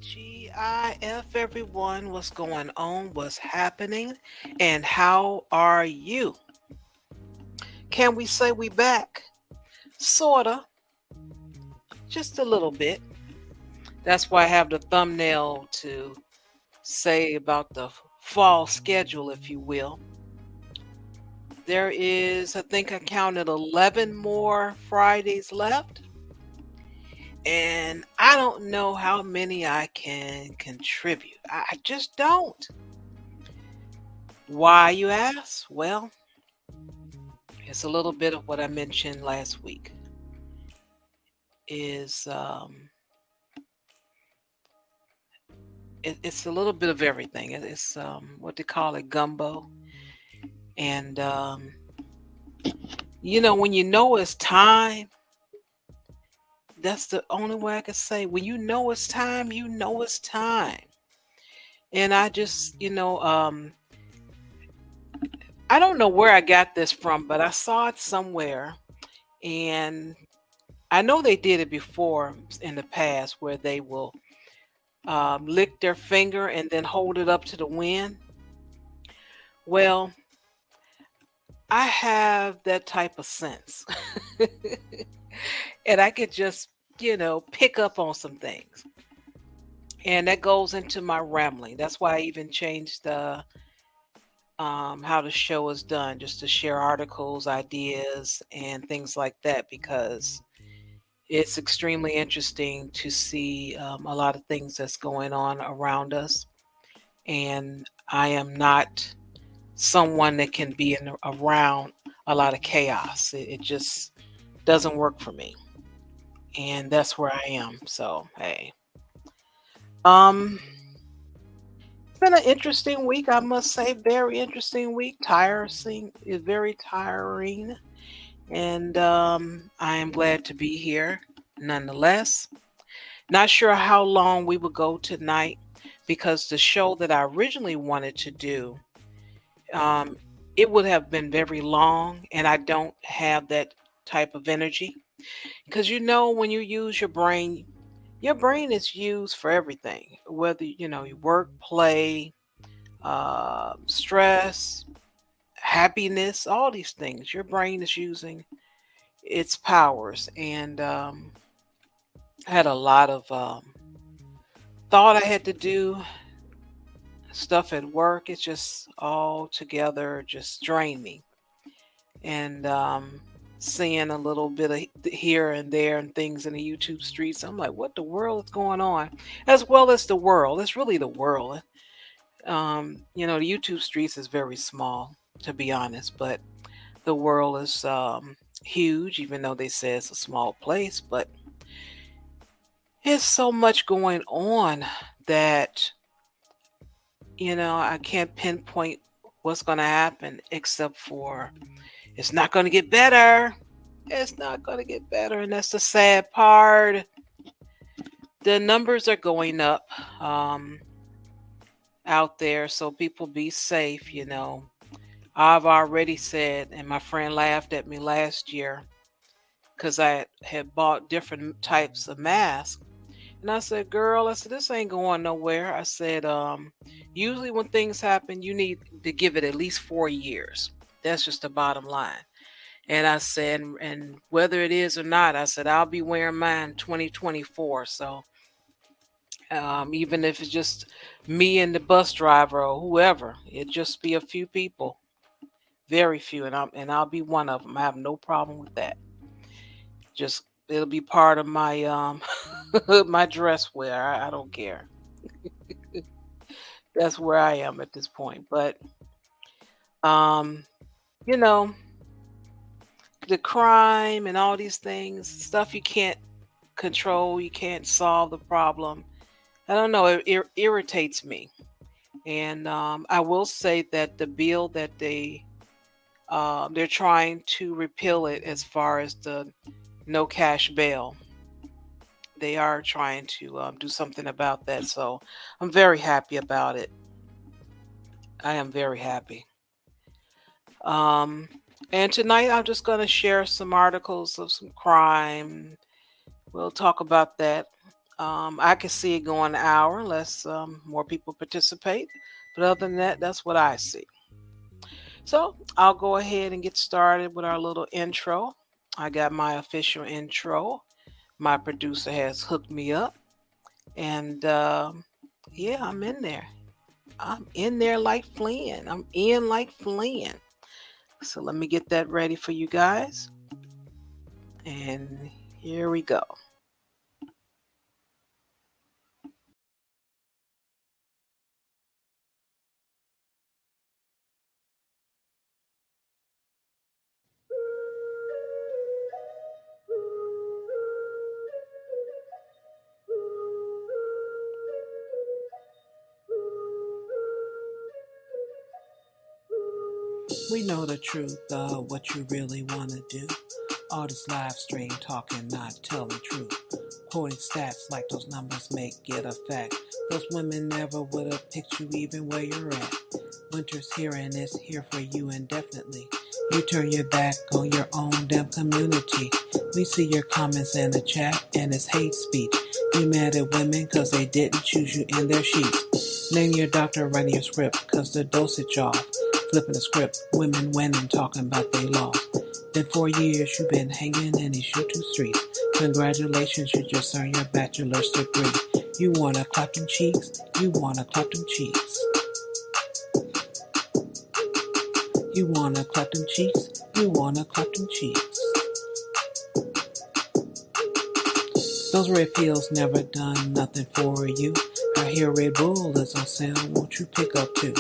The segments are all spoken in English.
TGIF, everyone. What's going on? What's happening? And how are you? Can we say we back? Sorta. Just a little bit. That's why I have the thumbnail to say about the fall schedule, if you will. There is, I think I counted 11 more Fridays left. And I don't know how many I can contribute. I just don't. Why, you ask? Well, it's a little bit of what I mentioned last week. It's a little bit of everything. It's what they call it, gumbo. And when you know it's time, that's the only way I can say. When you know it's time, you know it's time. And I just, I don't know where I got this from, but I saw it somewhere. And I know they did it before in the past where they will lick their finger and then hold it up to the wind. Well, I have that type of sense. And I could just, pick up on some things. And that goes into my rambling. That's why I even changed how the show is done, just to share articles, ideas, and things like that, because it's extremely interesting to see a lot of things that's going on around us. And I am not someone that can be around a lot of chaos. It just doesn't work for me. And that's where I am. So, hey. It's been an interesting week, I must say. Very interesting week. Tiring. It's very tiring. And I am glad to be here nonetheless. Not sure how long we will go tonight, because the show that I originally wanted to do, it would have been very long, and I don't have that type of energy. Because when you use your brain is used for everything, whether you work, play, stress, happiness, all these things. Your brain is using its powers. And I had a lot of thought I had to do, stuff at work. It's just all together just drained me. And seeing a little bit of here and there and things in the YouTube streets, I'm like, what the world is going on? As well as the world. It's really the world. The YouTube streets is very small, to be honest, but the world is huge, even though they say it's a small place. But it's so much going on that I can't pinpoint what's going to happen, except for it's not going to get better. It's not going to get better. And that's the sad part. The numbers are going up out there. So people be safe, I've already said, and my friend laughed at me last year because I had bought different types of masks. And I said, girl, this ain't going nowhere. I said, usually when things happen, you need to give it at least 4 years. That's just the bottom line. And I said, and whether it is or not, I said, I'll be wearing mine 2024. So even if it's just me and the bus driver or whoever, it just be a few people, very few, and I'll be one of them. I have no problem with that. Just it'll be part of my my dress wear. I don't care. That's where I am at this point. But um, you know, the crime and all these things, stuff you can't control, you can't solve the problem. I don't know. It irritates me. And I will say that the bill that they're trying to repeal it as far as the no cash bail. They are trying to do something about that. So I'm very happy about it. I am very happy. Um, and tonight I'm just going to share some articles of some crime. We'll talk about that. I can see it going an hour unless more people participate. But other than that, that's what I see. So I'll go ahead and get started with our little intro. I got my official intro. My producer has hooked me up. And yeah, I'm in there. I'm in there like fleeing. I'm in like fleeing. So let me get that ready for you guys. And here we go. We know the truth of what you really want to do. All this live stream talking, not telling truth. Quoting stats like those numbers make it a fact. Those women never would have picked you even where you're at. Winter's here and it's here for you indefinitely. You turn your back on your own damn community. We see your comments in the chat and it's hate speech. You mad at women cause they didn't choose you in their sheets. Name your doctor writing your script cause the dosage off. Flipping the script, women winning, talking about they lost. Been 4 years you've been hanging in these YouTube streets. Congratulations, you just earned your bachelor's degree. You wanna clap them cheeks? You wanna clap them cheeks? You wanna clap them cheeks? You wanna clap them cheeks? Those red pills never done nothing for you. I hear Red Bull is on sale, won't you pick up too?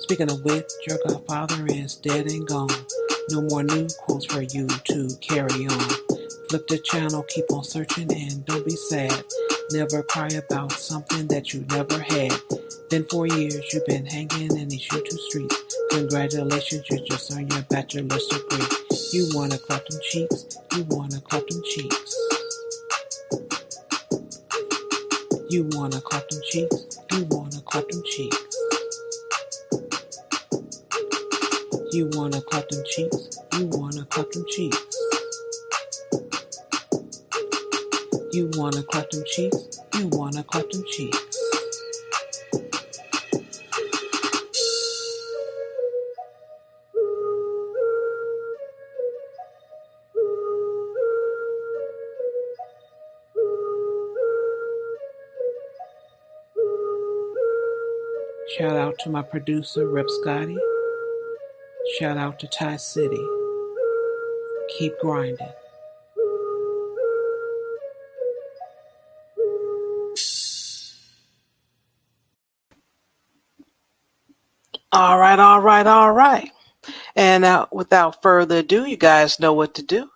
Speaking of which, your godfather is dead and gone. No more new quotes for you to carry on. Flip the channel, keep on searching and don't be sad. Never cry about something that you never had. Been 4 years you've been hanging in these YouTube streets. Congratulations, you just earned your bachelor's degree. You wanna clap them cheeks? You wanna clap them cheeks? You wanna clap them cheeks? You wanna clap them cheeks? You wanna clap them cheeks? You wanna clap them cheeks? You wanna clap them cheeks? You wanna clap them cheeks? Shout out to my producer, Rip Scotty. Shout out to Ty City. Keep grinding. All right, all right, all right. And without further ado, you guys know what to do.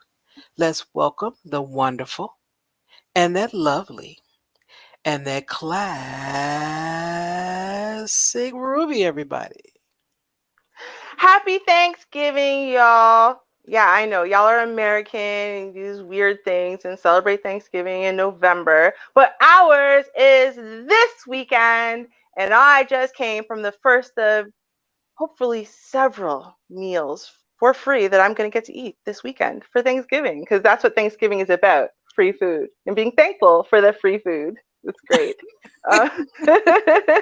Let's welcome the wonderful and that lovely and that classic Ruby, everybody. Happy Thanksgiving, y'all. Yeah, I know y'all are American and do these weird things and celebrate Thanksgiving in November, but ours is this weekend, and I just came from the first of hopefully several meals for free that I'm going to get to eat this weekend for Thanksgiving, because that's what Thanksgiving is about, free food and being thankful for the free food. It's great. Uh,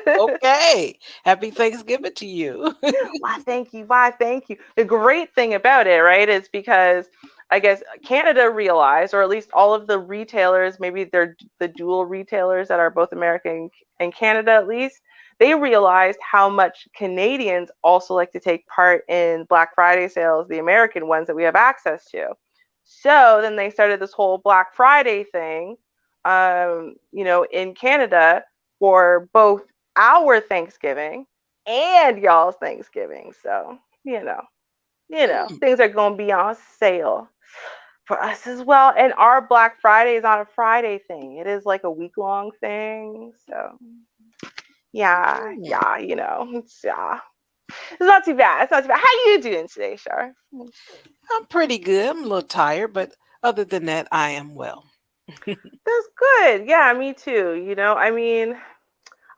Okay. Happy Thanksgiving to you. why, thank you. Why, thank you. The great thing about it, right, is because I guess Canada realized, or at least all of the retailers, maybe they're the dual retailers that are both American and Canada at least, they realized how much Canadians also like to take part in Black Friday sales, the American ones that we have access to. So then they started this whole Black Friday thing, in Canada for both our Thanksgiving and y'all's Thanksgiving. So, Hmm. things are going to be on sale for us as well. And our Black Friday is on a Friday thing. It is like a week long thing. So, yeah, Hmm. yeah, it's not too bad. It's not too bad. How you doing today, Shar? I'm pretty good. I'm a little tired, but other than that, I am well. That's good. Yeah, me too. I mean,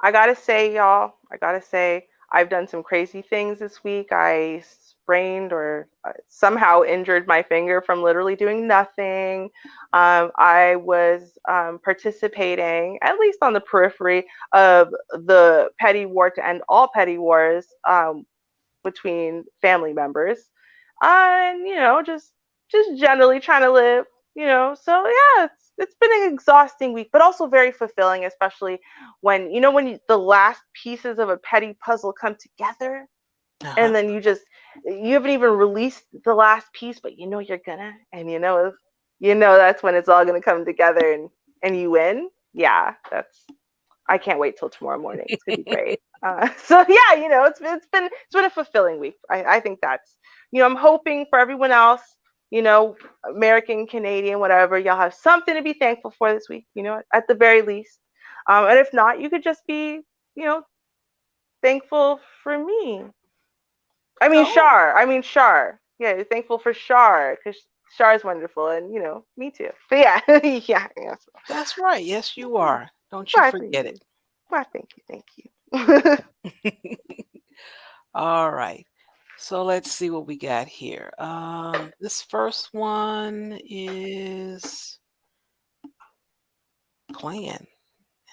I gotta say, y'all, I've done some crazy things this week. I sprained or somehow injured my finger from literally doing nothing. I was participating, at least on the periphery, of the petty war to end all petty wars between family members, and just generally trying to live. So yeah, it's been an exhausting week, but also very fulfilling, especially when the last pieces of a petty puzzle come together, Uh-huh. and then you haven't even released the last piece, but you're gonna, and that's when it's all gonna come together, and you win. Yeah, I can't wait till tomorrow morning. It's gonna be great. So yeah, it's been a fulfilling week. I think that's I'm hoping for everyone else, American, Canadian, whatever, y'all have something to be thankful for this week. At the very least, and if not, you could just be you know thankful for me. I mean Oh, Shar. I mean Shar. Yeah, you're thankful for Shar because Shar is wonderful, and me too. But yeah, yeah, yeah. that's right. Yes, you are. Don't you Why, thank forget you. it. Why, thank you. All right. So let's see what we got here. This first one is playing,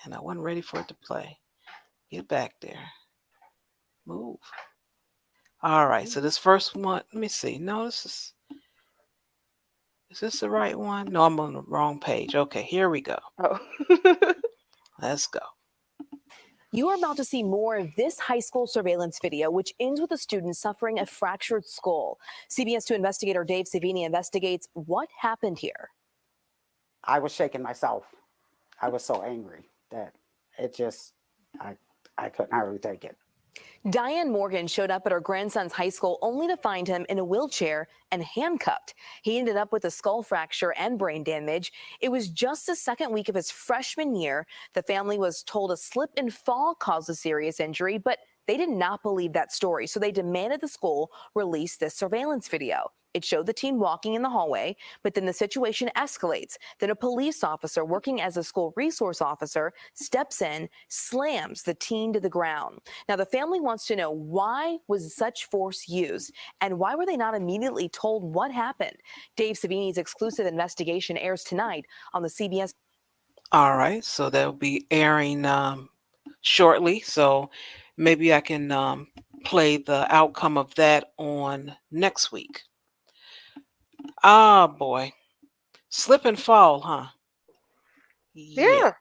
and I wasn't ready for it to play. Get back there. Move. All right. So this first one, let me see. No, is this the right one? No, I'm on the wrong page. Okay, here we go. Oh. Let's go. You are about to see more of this high school surveillance video, which ends with a student suffering a fractured skull. CBS 2 investigator Dave Savini investigates what happened here. I was shaking myself. I was so angry that it just, I, I couldn't hardly take it. Diane Morgan showed up at her grandson's high school only to find him in a wheelchair and handcuffed. He ended up with a skull fracture and brain damage. It was just the second week of his freshman year. The family was told a slip and fall caused a serious injury, but they did not believe that story, so they demanded the school release this surveillance video. It showed the teen walking in the hallway, but then the situation escalates. Then a police officer working as a school resource officer steps in, slams the teen to the ground. Now, the family wants to know, why was such force used and why were they not immediately told what happened? Dave Savini's exclusive investigation airs tonight on the CBS. All right. So that'll be airing shortly. So maybe I can play the outcome of that on next week. Ah, boy. Slip and fall, huh? Yeah. Yeah,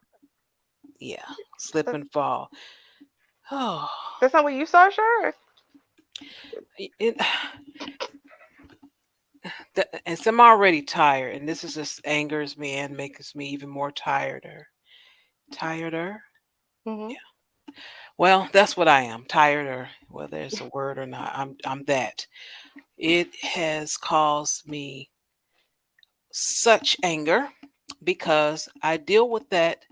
Yeah. Slip that, and fall. Oh, that's not what you saw, sure. it, and so I'm already tired, and this is just angers me and makes me even more tireder. Tireder? Hmm. Yeah. Well, that's what I am. Tireder, whether it's a word or not. I'm that. It has caused me such anger because I deal with that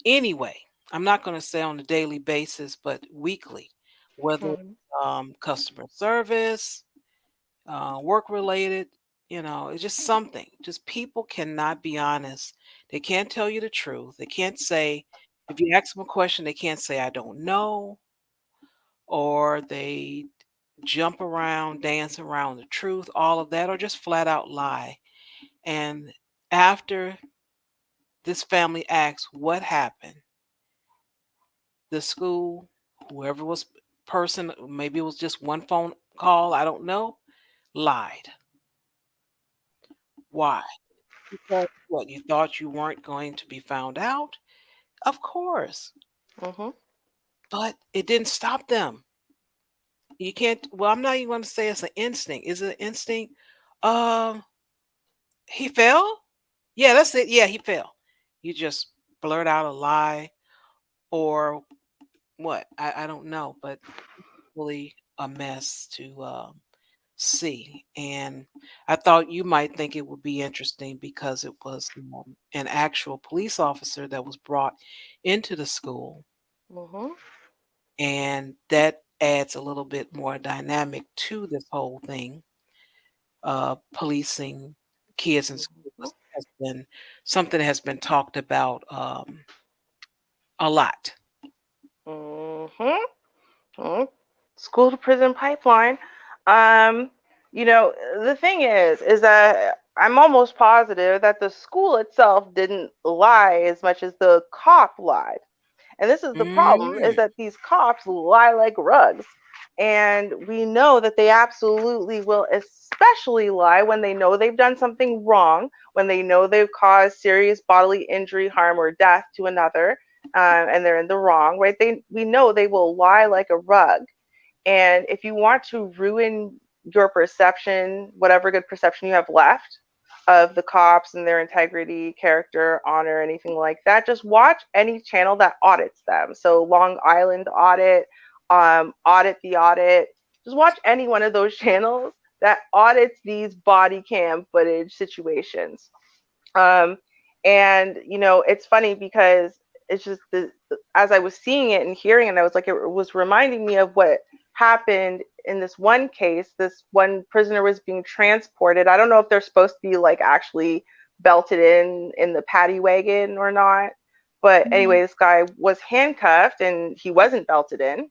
anyway. I'm not going to say on a daily basis, but weekly, whether Hmm. customer service, work related, it's just something. Just people cannot be honest. They can't tell you the truth. They can't say, if you ask them a question, they can't say, I don't know, or they jump around, dance around the truth, all of that, or just flat out lie. And after this family asks what happened, the school, whoever was person, maybe it was just one phone call, I don't know, lied. Why? Because what, you thought you weren't going to be found out? Of course. Mhm. But it didn't stop them. You can't, well, I'm not even going to say it's an instinct. Is it an instinct? Um, he fell? Yeah, that's it. Yeah, he fell. You just blurt out a lie or what? I don't know, but really a mess to see. And I thought you might think it would be interesting because it was an actual police officer that was brought into the school, Mhm. and that adds a little bit more dynamic to this whole thing. Policing kids in school Mhm. has been something that has been talked about a lot. Mhm. Mhm. School to prison pipeline. Um, you know, the thing is that I'm almost positive that the school itself didn't lie as much as the cop lied. And this is the problem, is Mm, that these cops lie like rugs. And we know that they absolutely will especially lie when they know they've done something wrong, when they know they've caused serious bodily injury, harm, or death to another, and they're in the wrong, right? We know they will lie like a rug. And if you want to ruin your perception, whatever good perception you have left of the cops and their integrity, character, honor, anything like that, just watch any channel that audits them. So Long Island Audit, Audit the Audit. Just watch any one of those channels that audits these body cam footage situations. Um, and it's funny because it's just as I was seeing it and hearing it, I was like, it was reminding me of what happened in this one case. This one prisoner was being transported. I don't know if they're supposed to be like actually belted in the paddy wagon or not. But anyway, mhm. this guy was handcuffed and he wasn't belted in,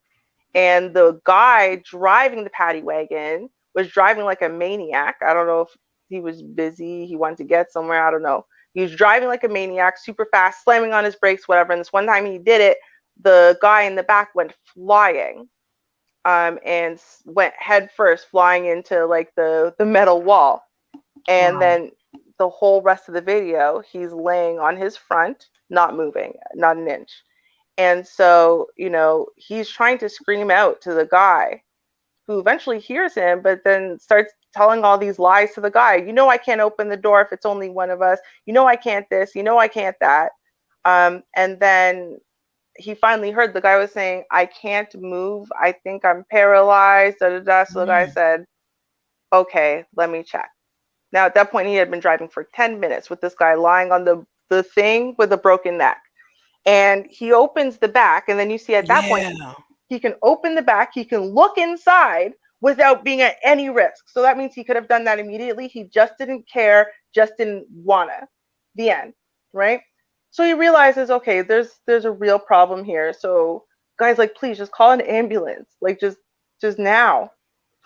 and the guy driving the paddy wagon was driving like a maniac. I don't know if he was busy, he wanted to get somewhere, I don't know. He was driving like a maniac, super fast, slamming on his brakes, whatever. And this one time he did it, the guy in the back went flying, and went head first, flying into like the metal wall. And Wow. then the whole rest of the video, he's laying on his front, not moving, not an inch. And so, he's trying to scream out to the guy who eventually hears him, but then starts telling all these lies to the guy. I can't open the door if it's only one of us. I can't this. I can't that. And then he finally heard the guy was saying, I can't move. I think I'm paralyzed. Da, da, da. So the guy Mm, said, okay, let me check. Now, at that point, he had been driving for 10 minutes with this guy lying on the thing with a broken neck. And he opens the back, and then you see at that point yeah, he can open the back, he can look inside without being at any risk. So that means he could have done that immediately. He just didn't care, just didn't wanna. The end, right? So he realizes, okay, there's a real problem here. So guys, like, please just call an ambulance, like just now,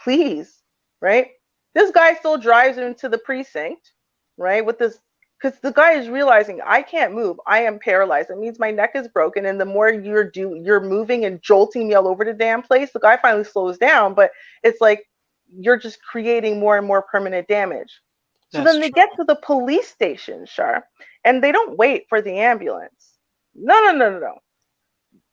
please, right? This guy still drives into the precinct, right, with this, because the guy is realizing, I can't move, I am paralyzed. It means my neck is broken, and the more you're moving and jolting me all over the damn place, the guy finally slows down. But it's like you're just creating more and more permanent damage. So that's then they true. get to the police station, Shar, and they don't wait for the ambulance. No, no, no, no, no.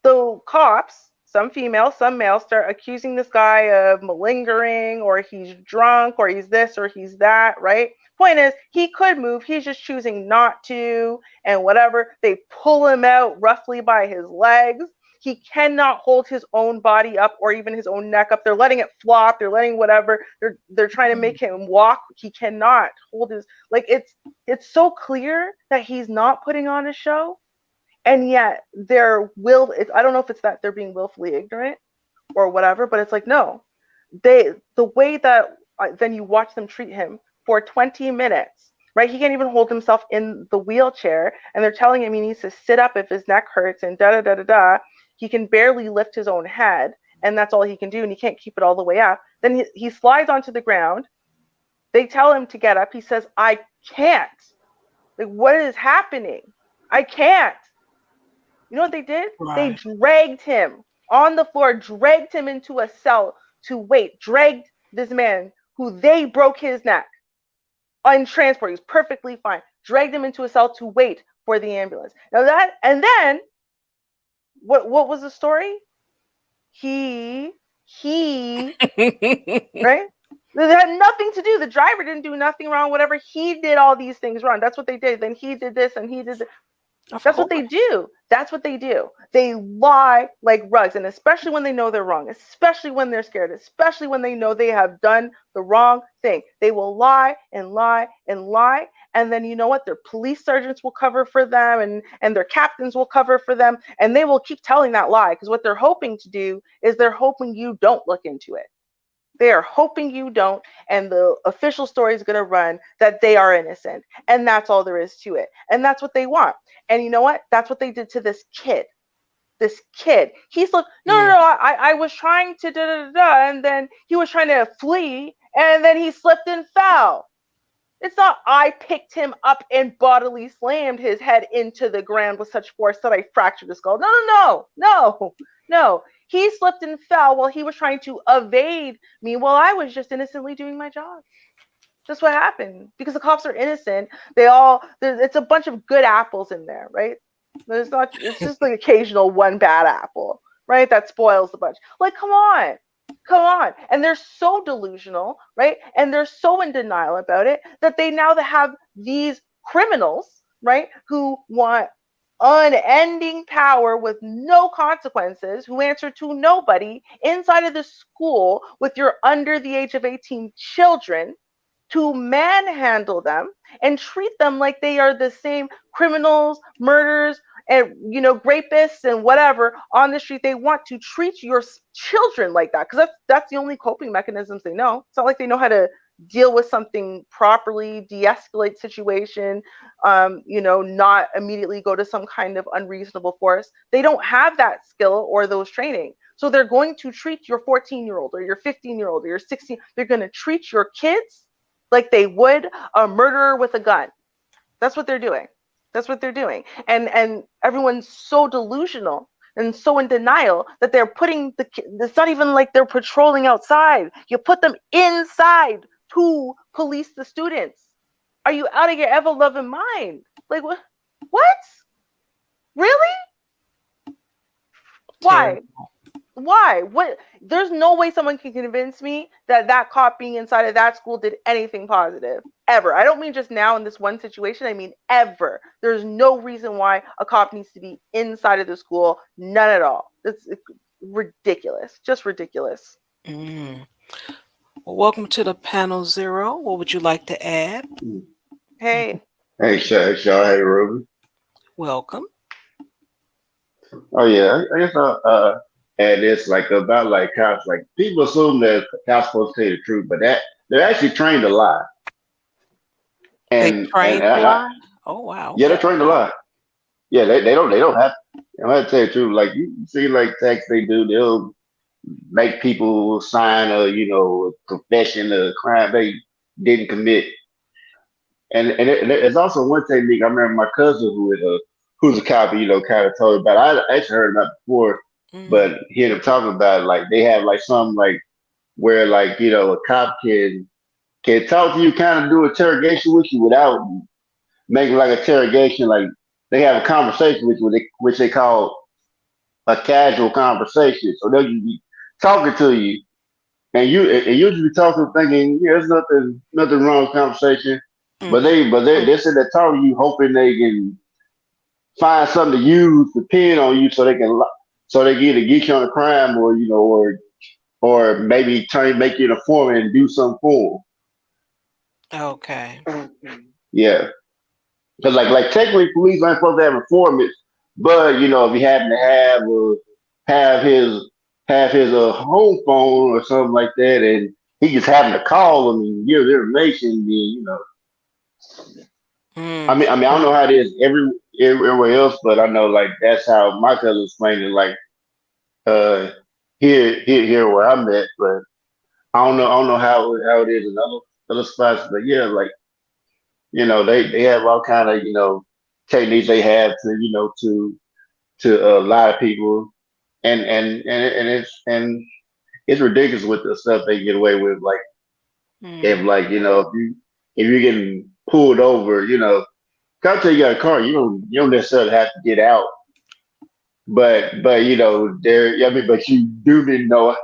The cops, some female, some male, start accusing this guy of malingering, or he's drunk, or he's this, or he's that, right? Point is, he could move, he's just choosing not to, and whatever. They pull him out roughly by his legs. He cannot hold his own body up or even his own neck up. They're letting it flop, they're letting whatever. They're trying to make him walk. He cannot hold his, like, it's so clear that he's not putting on a show, and yet I don't know if it's that they're being willfully ignorant or whatever, but it's like, no, the way that then you watch them treat him for 20 minutes, right? He can't even hold himself in the wheelchair, and they're telling him he needs to sit up if his neck hurts, and da da da da da. He can barely lift his own head, and that's all he can do, and he can't keep it all the way up. Then he slides onto the ground. They tell him to get up. He says, I can't. Like, what is happening? I can't. You know what they did? They Right. dragged him on the floor, dragged him into a cell to wait, dragged this man who they broke his neck on transport. He was perfectly fine. Dragged him into a cell to wait for the ambulance. Now that, and then what was the story? He right? They had nothing to do. The driver didn't do nothing wrong. Whatever, he did all these things wrong. That's what they did. Then he did this and he did this. Of That's course. what they do. That's what they do. They lie like rugs, and especially when they know they're wrong, especially when they're scared, especially when they know they have done the wrong thing. They will lie and lie and lie, and then you know what? Their police sergeants will cover for them, and their captains will cover for them, and they will keep telling that lie because what they're hoping to do is they're hoping you don't look into it. They are hoping you don't, and the official story is going to run that they are innocent. And that's all there is to it. And that's what they want. And you know what? That's what they did to this kid. This kid. He's like, no, I was trying to da da da, and then he was trying to flee, and then he slipped and fell. It's not I picked him up and bodily slammed his head into the ground with such force that I fractured his skull. No. He slipped and fell while he was trying to evade me while I was just innocently doing my job. That's what happened. Because the cops are innocent. It's a bunch of good apples in there, right? It's just like occasional one bad apple, right? That spoils the bunch. Like, come on. And they're so delusional, right? And they're so in denial about it that they now have these criminals, right, who want unending power with no consequences, who answer to nobody inside of the school with your under the age of 18 children, to manhandle them and treat them like they are the same criminals, murderers, and rapists and whatever on the street. They want to treat your children like that because that's the only coping mechanisms they know. It's not like they know how to deal with something properly, de-escalate situation, not immediately go to some kind of unreasonable force. They don't have that skill or those training. So they're going to treat your 14-year-old or your 15-year-old or your 16. They're going to treat your kids like they would a murderer with a gun. That's what they're doing. And everyone's so delusional and so in denial that they're putting it's not even like they're patrolling outside. You put them inside to police the students. Are you out of your ever loving mind? Like what? Really? Why? Why? What? There's no way someone can convince me that cop being inside of that school did anything positive ever. I don't mean just now in this one situation. I mean ever. There's no reason why a cop needs to be inside of the school. None at all. It's ridiculous. Just ridiculous. Well, welcome to the panel zero. What would you like to add? Hey. Hey, Shah. Hey, Ruby. Welcome. Oh yeah, I guess I'll add this about cops. Like people assume that cops supposed to tell you the truth, but they're actually trained to lie. They trained to lie? Oh wow. Yeah, they're trained to lie. Yeah, they don't have to tell you the truth. Like you see, like text they do, they'll make people sign a confession of a crime they didn't commit. And there's also one technique. I remember my cousin who's a cop, kind of told me about. I actually heard about it before, but hearing them talking about it, like they have like something like where a cop can talk to you, kind of do interrogation with you without making like interrogation. Like they have a conversation with you, which they call a casual conversation. So they'll be talking to you, and you just be talking, thinking, yeah, there's nothing wrong with conversation. But they sit there talking to you, hoping they can find something to use to pin on you, so they can either get you on a crime or maybe make you an informant and do something for them. Okay. Yeah, because like technically, police aren't supposed to have informants, but if you happen to have his home phone or something like that, and he just happened to call them and give their information, then I mean, I don't know how it is everywhere else, but I know like that's how my cousin explained it. Like, here where I'm at, but I don't know how it is in other spots. But yeah, like they have all kind of techniques they have to, to a lot of people, and it's ridiculous with the stuff they get away with. Like if Mm. like if you're getting pulled over, come tell you got a car, you don't necessarily have to get out, but there. I mean, but you do need to know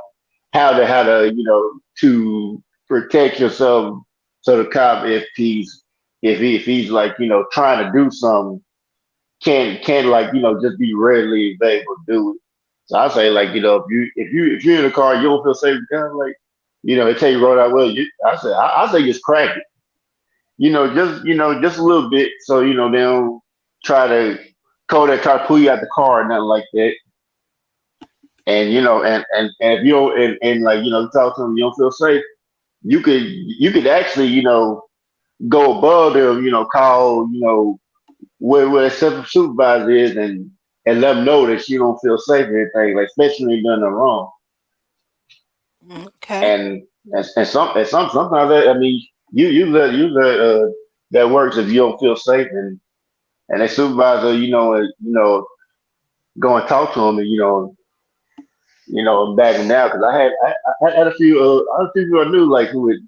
how to to protect yourself. So the cop, if he's like trying to do something, can't like just be readily available to do it. So I say like if you're in a car, you don't feel safe, kind of like it tell you roll out well. I say just crack it. Just a little bit, so they don't try to try to pull you out the car or nothing like that. And and if you don't and like you talk to them, you don't feel safe. You could actually go above them. Call where a supervisor is and let them know that you don't feel safe or anything. Like especially when you're doing nothing wrong. Okay. And sometimes I mean you let that works if you don't feel safe and that supervisor go and talk to them and back them down because I had a few people I knew like who would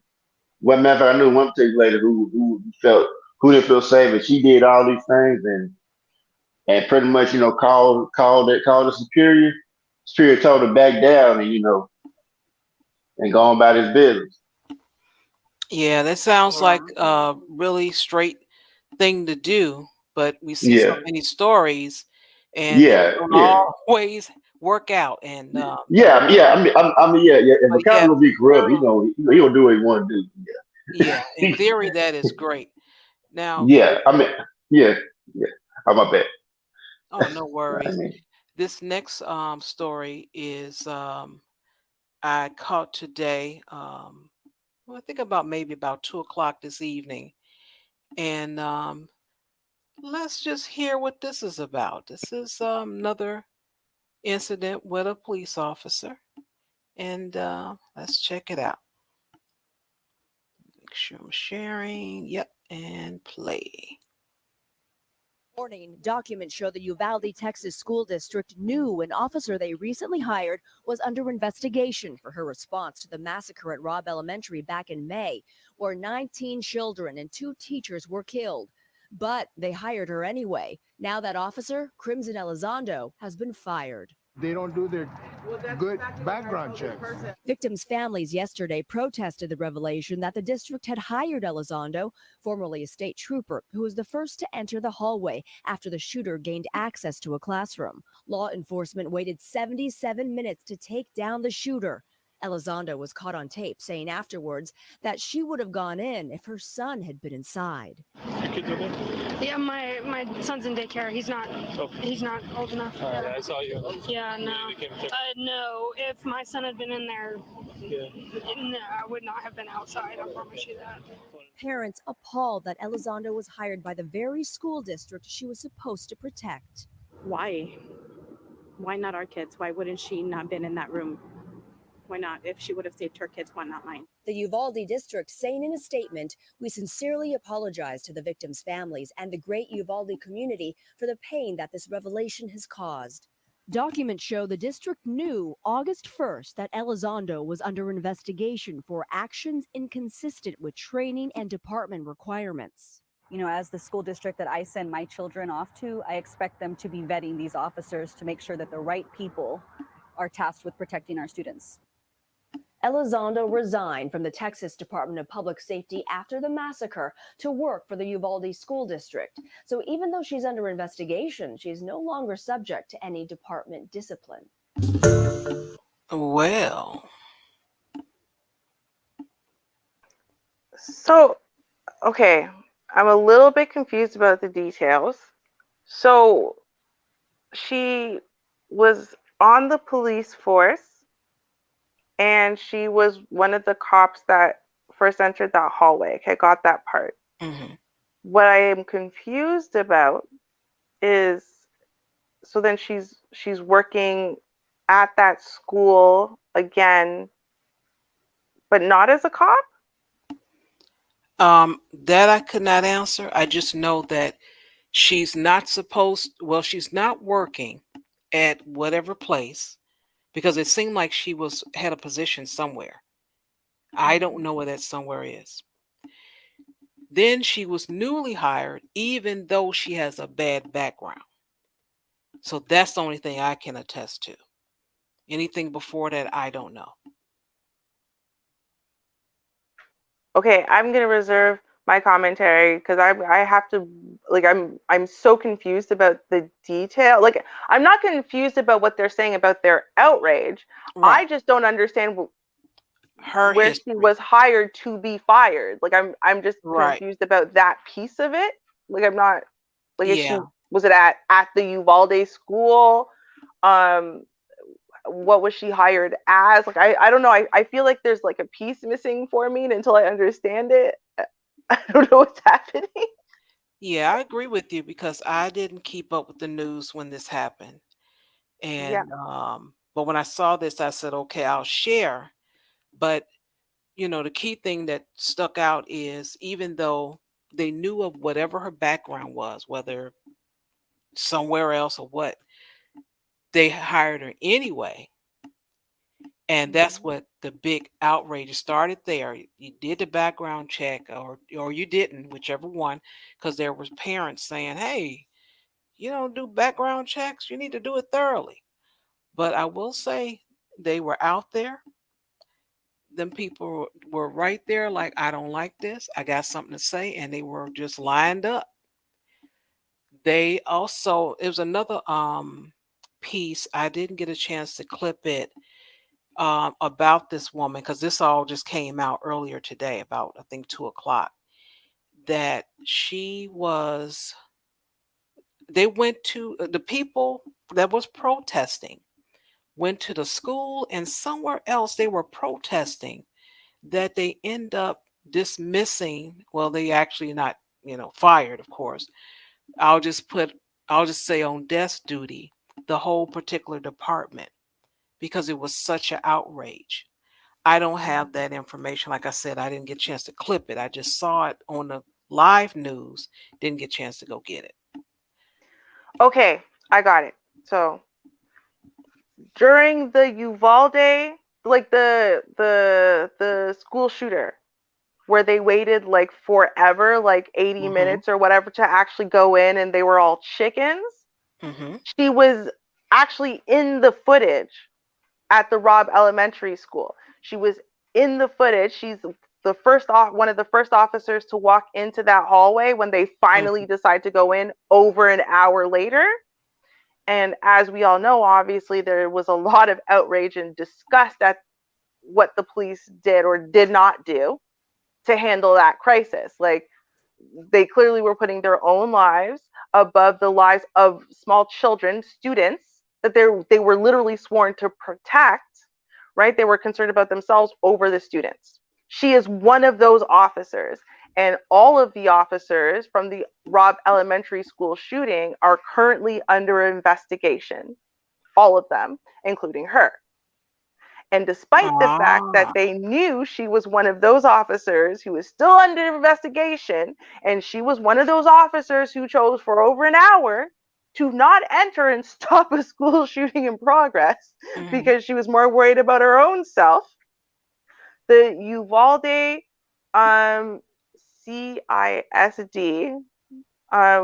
one matter of fact, I knew one particular lady who didn't feel safe and she did all these things and pretty much called the superior told her back down and go on about his business. Yeah, that sounds Yeah. like a really straight thing to do, but we see so Yeah, many stories and they yeah, don't yeah. always work out. And Yeah. I mean, yeah, yeah. If but a cop yeah, gonna be corrupt, theory, he gonna do what he want to do. yeah, in Yeah, theory, that is great. Now, yeah. I mean, yeah, yeah. I'm my bad. oh, no I worries. mean, This next story is I caught today. Well, I think about maybe about 2 o'clock this evening, and let's just hear what this is about. This is another incident with a police officer, and let's check it out. Make sure I'm sharing. Yep, and play. Morning, documents show the Uvalde, Texas school district knew an officer they recently hired was under investigation for her response to the massacre at Robb Elementary back in May, where 19 children and 2 teachers were killed. But they hired her anyway. Now that officer, Crimson Elizondo, has been fired. They don't do their good background checks. Victims' families yesterday protested the revelation that the district had hired Elizondo, formerly a state trooper, who was the first to enter the hallway after the shooter gained access to a classroom. Law enforcement waited 77 minutes to take down the shooter. Elizondo was caught on tape saying afterwards that she would have gone in if her son had been inside. Your kids are there? Yeah, my son's in daycare. He's not old enough. I saw you. Yeah, no. No, if my son had been in there, Yeah. no, I would not have been outside. I promise you that. Parents appalled that Elizondo was hired by the very school district she was supposed to protect. Why? Why not our kids? Why wouldn't she not been in that room? Why not? If she would have saved her kids, why not mine? The Uvalde district saying in a statement, "We sincerely apologize to the victims' families and the great Uvalde community for the pain that this revelation has caused." Documents show the district knew August 1st that Elizondo was under investigation for actions inconsistent with training and department requirements. You know, as the school district that I send my children off to, I expect them to be vetting these officers to make sure that the right people are tasked with protecting our students. Elizondo resigned from the Texas Department of Public Safety after the massacre to work for the Uvalde School District. So even though she's under investigation, she's no longer subject to any department discipline. Well, So, okay, I'm a little bit confused about the details. So, she was on the police force and she was one of the cops that first entered that hallway. Okay, got that part. mhm. What I am confused about is so then she's working at that school again, but not as a cop? That I could not answer. I just know that She's not supposed, well, she's not working at whatever place because it seemed like she had a position somewhere. I don't know where that somewhere is. Then she was newly hired, even though she has a bad background. So that's the only thing I can attest to. Anything before that, I don't know. Okay, I'm gonna reserve my commentary because I have to, like, I'm so confused about the detail. Like, I'm not confused about what they're saying about their outrage. I Right. just don't understand Her where she history. was hired to be fired. Like, I'm just Right. confused about that piece of it. Like, I'm not, like, is she, Yeah. was it at the Uvalde school? What was she hired as? Like, I don't know. I feel like there's like a piece missing for me, and until I understand it, I don't know what's happening. Yeah, I agree with you because I didn't keep up with the news when this happened. Yeah. And but when I saw this, I said, okay, I'll share. But the key thing that stuck out is even though they knew of whatever her background was, whether somewhere else or what, they hired her anyway. And that's what the big outrage started there. You did the background check or you didn't, whichever one, because there was parents saying, hey, you don't do background checks, you need to do it thoroughly. But I will say they were out there. Them people were right there, like, I don't like this. I got something to say. And they were just lined up. They also, it was another piece. I didn't get a chance to clip it about this woman because this all just came out earlier today, about I think 2 o'clock. That they went to the people that was protesting, went to the school and somewhere else they were protesting that they end up dismissing. Well, they actually not, fired, of course. I'll just say on desk duty, the whole particular department because it was such an outrage. I don't have that information. Like I said, I didn't get a chance to clip it. I just saw it on the live news, didn't get a chance to go get it. Okay, I got it. So during the Uvalde, like the school shooter, where they waited like forever, like 80 Mm-hmm. minutes or whatever, to actually go in, and they were all chickens. Mm-hmm. She was actually in the footage at the Robb Elementary School. She was in the footage. She's one of the first officers to walk into that hallway when they finally decide to go in over an hour later. And as we all know, obviously, there was a lot of outrage and disgust at what the police did or did not do to handle that crisis. Like, they clearly were putting their own lives above the lives of small children, students that they were literally sworn to protect, right? They were concerned about themselves over the students. She is one of those officers. And all of the officers from the Robb Elementary School shooting are currently under investigation. All of them, including her. And despite the fact that they knew she was one of those officers who was still under investigation, and she was one of those officers who chose for over an hour to not enter and stop a school shooting in progress because she was more worried about her own self, the Uvalde CISD,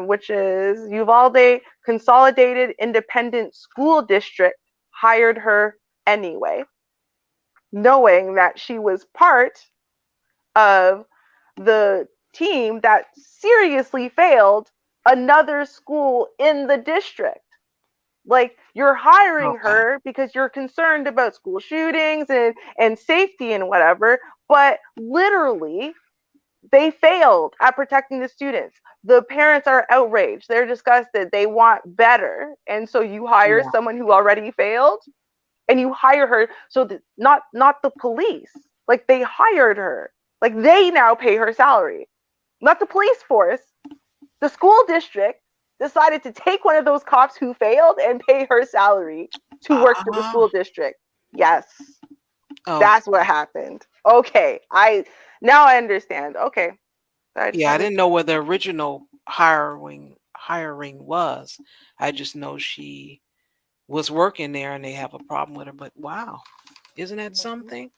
which is Uvalde Consolidated Independent School District, hired her anyway, knowing that she was part of the team that seriously failed another school in the district. Like, you're hiring her because you're concerned about school shootings and safety and whatever, but literally they failed at protecting the students. The parents are outraged. They're disgusted. They want better. And so you hire someone who already failed, and you hire her so that not the police, like, they hired her, like, they now pay her salary, not the police force. The school district decided to take one of those cops who failed and pay her salary to work for the school district. Yes. That's what happened. Okay, now I understand. Okay. I didn't know where the original hiring hiring was. I just know she was working there and they have a problem with her. But wow, isn't that something?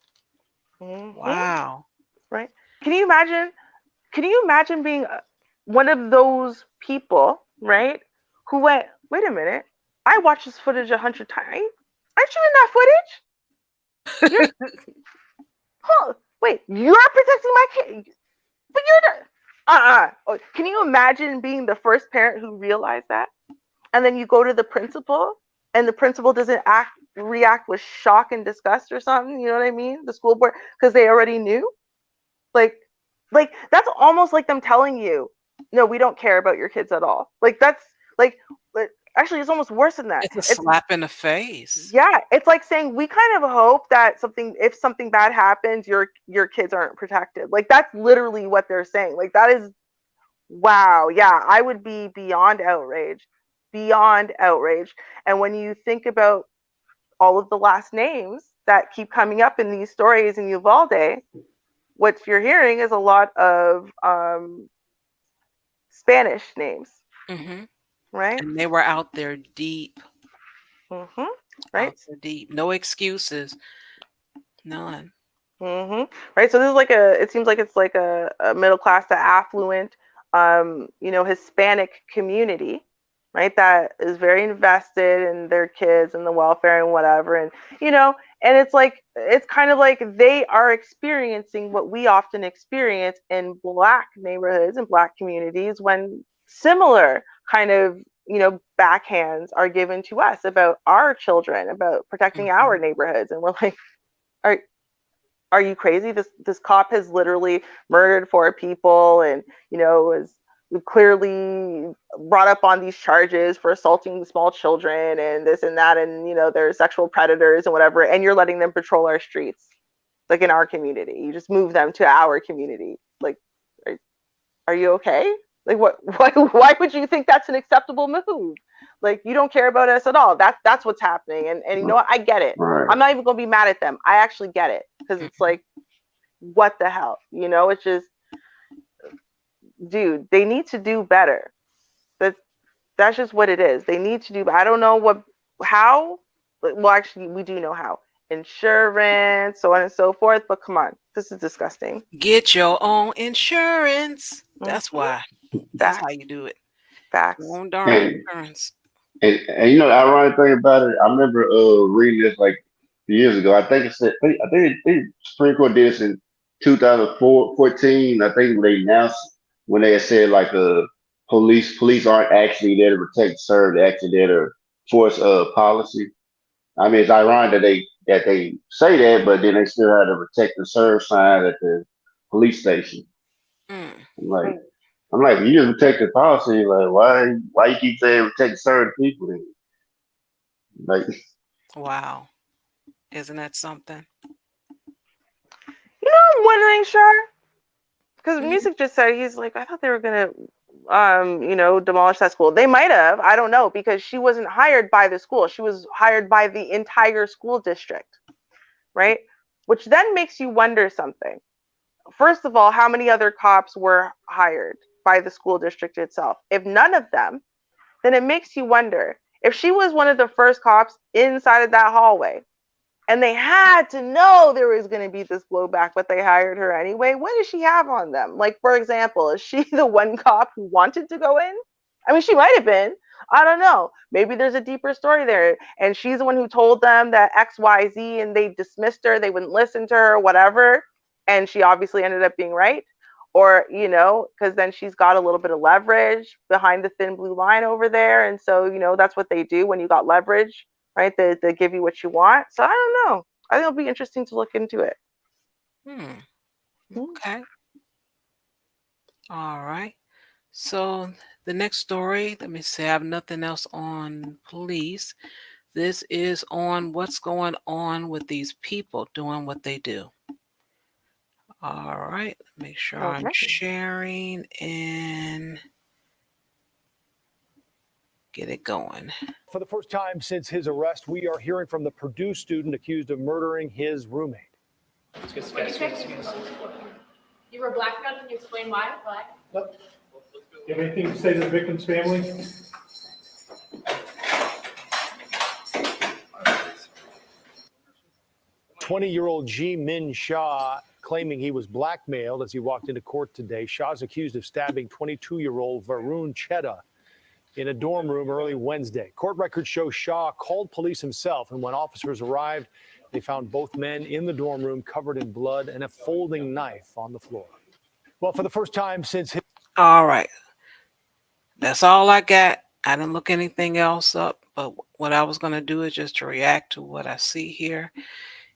Wow. Right? Can you imagine? Can you imagine being one of those people, right? Who went, wait a minute, I watched this footage 100 times. Aren't you in that footage? You're, wait, you're protecting my kid, but you're the. Oh, can you imagine being the first parent who realized that? And then you go to the principal, and the principal doesn't react with shock and disgust or something. You know what I mean? The school board, because they already knew. Like that's almost like them telling you, no, we don't care about your kids at all. Like that's like, actually, it's almost worse than that. It's a slap in the face. Yeah, it's like saying we kind of hope that if something bad happens, your kids aren't protected. Like that's literally what they're saying. Like that is, wow. Yeah, I would be beyond outraged. And when you think about all of the last names that keep coming up in these stories in Uvalde, what you're hearing is a lot of Spanish names, right? And they were out there deep. Right? Out there deep. No excuses. None. Right. So this is it seems like it's like a middle class to affluent, Hispanic community, right? That is very invested in their kids and the welfare and whatever. And, and it's kind of like they are experiencing what we often experience in Black neighborhoods and Black communities when similar kind of, backhands are given to us about our children, about protecting our neighborhoods. And we're like, are you crazy? This cop has literally murdered 4 people and, is clearly brought up on these charges for assaulting small children and this and that. And, they're sexual predators and whatever. And you're letting them patrol our streets, like in our community. You just move them to our community. Like, are you okay? Like, why would you think that's an acceptable move? Like, you don't care about us at all. That's what's happening. And you know what? I get it. Right. I'm not even going to be mad at them. I actually get it. Because it's like, what the hell? It's just, dude, they need to do better. That's just what it is. They need to do, I don't know how. Well, actually, we do know how. Insurance, so on and so forth. But come on, this is disgusting. Get your own insurance. That's why. That's how you do it. Facts. Your own darn insurance. And the ironic thing about it, I remember reading this like years ago. I think the Supreme Court did this in 2014. I think they announced when they had said like police aren't actually there to protect, serve, they're actually there to force policy. I mean, it's ironic that they say that, but then they still have to protect and serve sign at the police station. I'm like, you just protect the policy. Like, why you keep saying protect certain people? Then? Like, wow, isn't that something? I'm wondering, Char, because Music just said he's like, I thought they were gonna, demolish that school. They might have. I don't know, because she wasn't hired by the school. She was hired by the entire school district, right? Which then makes you wonder something. First of all, how many other cops were hired by the school district itself? If none of them, then it makes you wonder if she was one of the first cops inside of that hallway and they had to know there was going to be this blowback, but they hired her anyway. What does she have on them? Like, for example, is she the one cop who wanted to go in? I mean, she might have been. I don't know. Maybe there's a deeper story there. And she's the one who told them that X, Y, Z, and they dismissed her. They wouldn't listen to her, whatever. And she obviously ended up being right. Or, because then she's got a little bit of leverage behind the thin blue line over there. And so, that's what they do when you got leverage, right? They give you what you want. So I don't know. I think it'll be interesting to look into it. Okay. All right. So the next story, let me see, I have nothing else on police. This is on what's going on with these people doing what they do. All right, make sure I'm sharing and get it going. For the first time since his arrest, we are hearing from the Purdue student accused of murdering his roommate. You were blackmailed. Can you explain why? Why? You have anything to say to the victim's family? 20-year-old Ji Min Shah claiming he was blackmailed as he walked into court today. Shah is accused of stabbing 22-year-old Varun Chedda in a dorm room early Wednesday. Court records show Shah called police himself, and when officers arrived, they found both men in the dorm room covered in blood and a folding knife on the floor. Well, for the first time since his... All right. That's all I got. I didn't look anything else up, but what I was going to do is just to react to what I see here.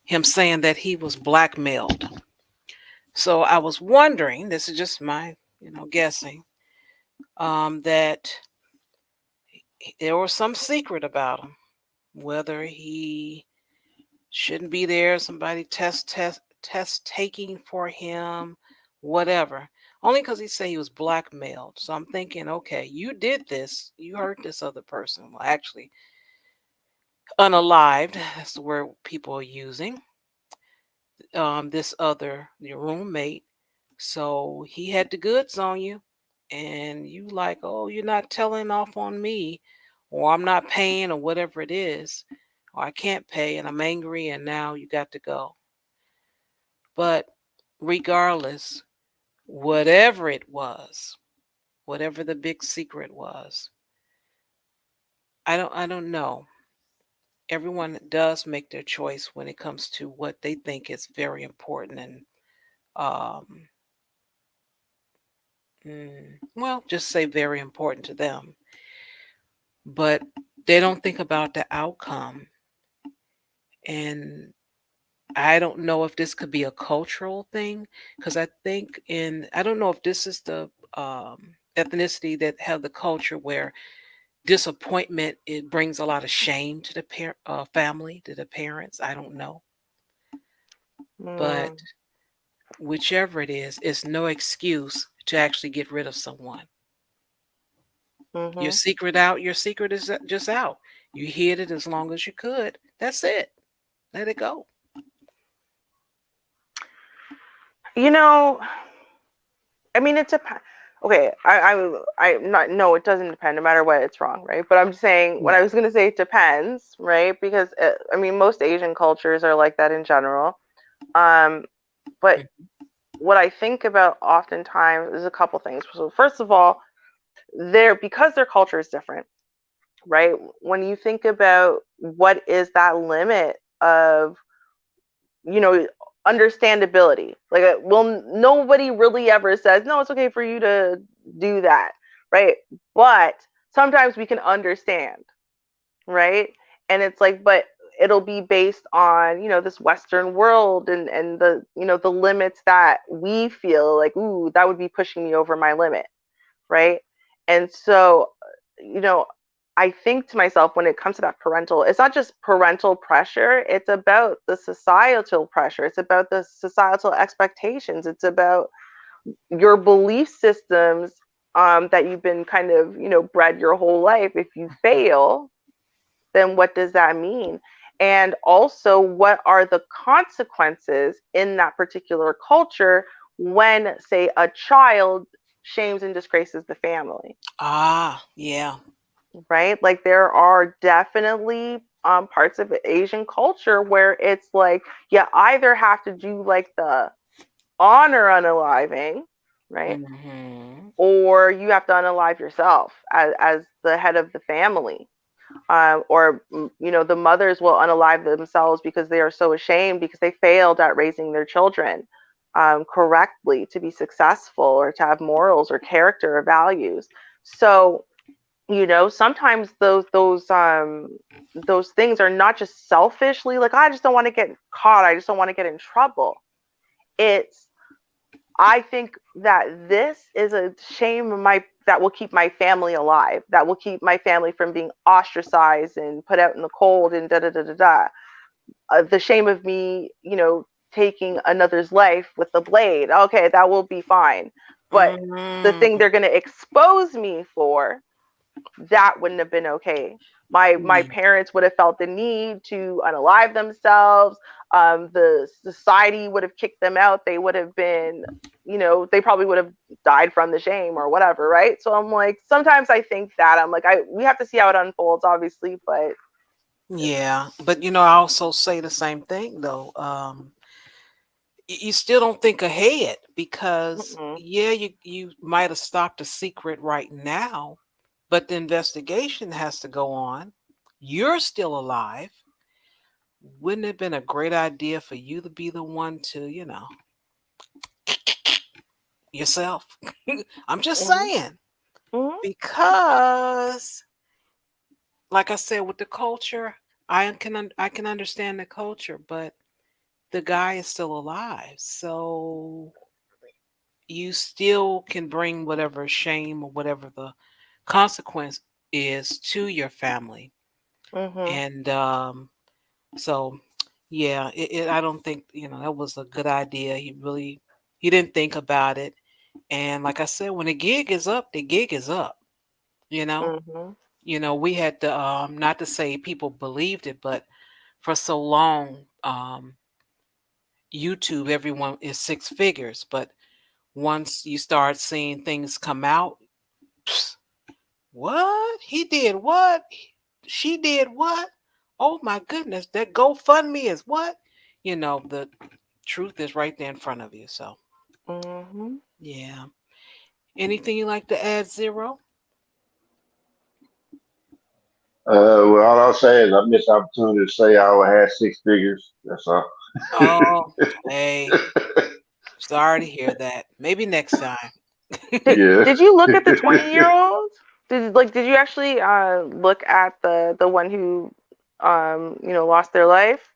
Him saying that he was blackmailed. So I was wondering, this is just my, guessing, that there was some secret about him, whether he shouldn't be there, somebody test taking for him, whatever. Only because he said he was blackmailed. So I'm thinking, okay, you did this, you hurt this other person. Well, actually, unalived, that's the word people are using. Your roommate. So he had the goods on you, and you like, oh, you're not telling off on me, or I'm not paying, or whatever it is, or I can't pay and I'm angry, and now you got to go. But regardless, whatever it was, whatever the big secret was, I don't know. Everyone does make their choice when it comes to what they think is very important and well, just say very important to them. But they don't think about the outcome. And I don't know if this could be a cultural thing, because I don't know if this is the ethnicity that have the culture where disappointment, it brings a lot of shame to the family, to the parents. I don't know. But whichever it is, it's no excuse to actually get rid of someone. Your secret out, your secret is just out. You hid it as long as you could. That's it. Let it go. I mean, it depends. Okay, I'm not. No, it doesn't depend. No matter what, it's wrong, right? But I'm just saying. What I was gonna say, it depends, right? Because I mean, most Asian cultures are like that in general. But what I think about oftentimes is a couple things. So first of all, because their culture is different, right? When you think about what is that limit of, understandability, like, nobody really ever says, no, it's okay for you to do that, right? But sometimes we can understand, right? And it's like, but it'll be based on, this Western world and the, the limits that we feel like, ooh, that would be pushing me over my limit, right? And so, I think to myself, when it comes to that parental, it's not just parental pressure, it's about the societal pressure, it's about the societal expectations, it's about your belief systems that you've been kind of, bred your whole life. If you fail, then what does that mean? And also, what are the consequences in that particular culture when, say, a child shames and disgraces the family? Yeah. Right? Like, there are definitely parts of Asian culture where it's like, you either have to do like the honor unaliving, right? Or you have to unalive yourself as the head of the family. Or the mothers will unalive themselves because they are so ashamed because they failed at raising their children correctly to be successful, or to have morals or character or values. So, sometimes those things are not just selfishly like, I just don't want to get caught, I just don't want to get in trouble. I think that this is a shame that will keep my family alive, that will keep my family from being ostracized and put out in the cold and the shame of me, taking another's life with the blade. Okay, that will be fine. But the thing they're going to expose me for, that wouldn't have been okay. My parents would have felt the need to unalive themselves. The society would have kicked them out. They would have been you know, they probably would have died from the shame or whatever, right? So I'm like, sometimes I think that I'm like, we have to see how it unfolds, obviously, but Yeah, but I also say the same thing though. You still don't think ahead because yeah, you might have stopped a secret right now, but the investigation has to go on. You're still alive. Wouldn't it have been a great idea for you to be the one to, yourself? I'm just saying. Because like I said with the culture, I can understand the culture, but the guy is still alive. So you still can bring whatever shame or whatever the consequence is to your family. And so yeah, I don't think that was a good idea. He didn't think about it. And like I said, when the gig is up, the gig is up. We had to not to say people believed it, but for so long, YouTube, everyone is six figures, but once you start seeing things come out, what? He did what? She did what? Oh my goodness, that GoFundMe is what? The truth is right there in front of you. So, yeah. Anything you like to add, Zero? Well, all I'll say is I missed the opportunity to say I would have 6 figures. That's all. Oh, hey. Sorry to hear that. Maybe next time. Did you look at the 20-year-old? Did you actually look at the one who lost their life?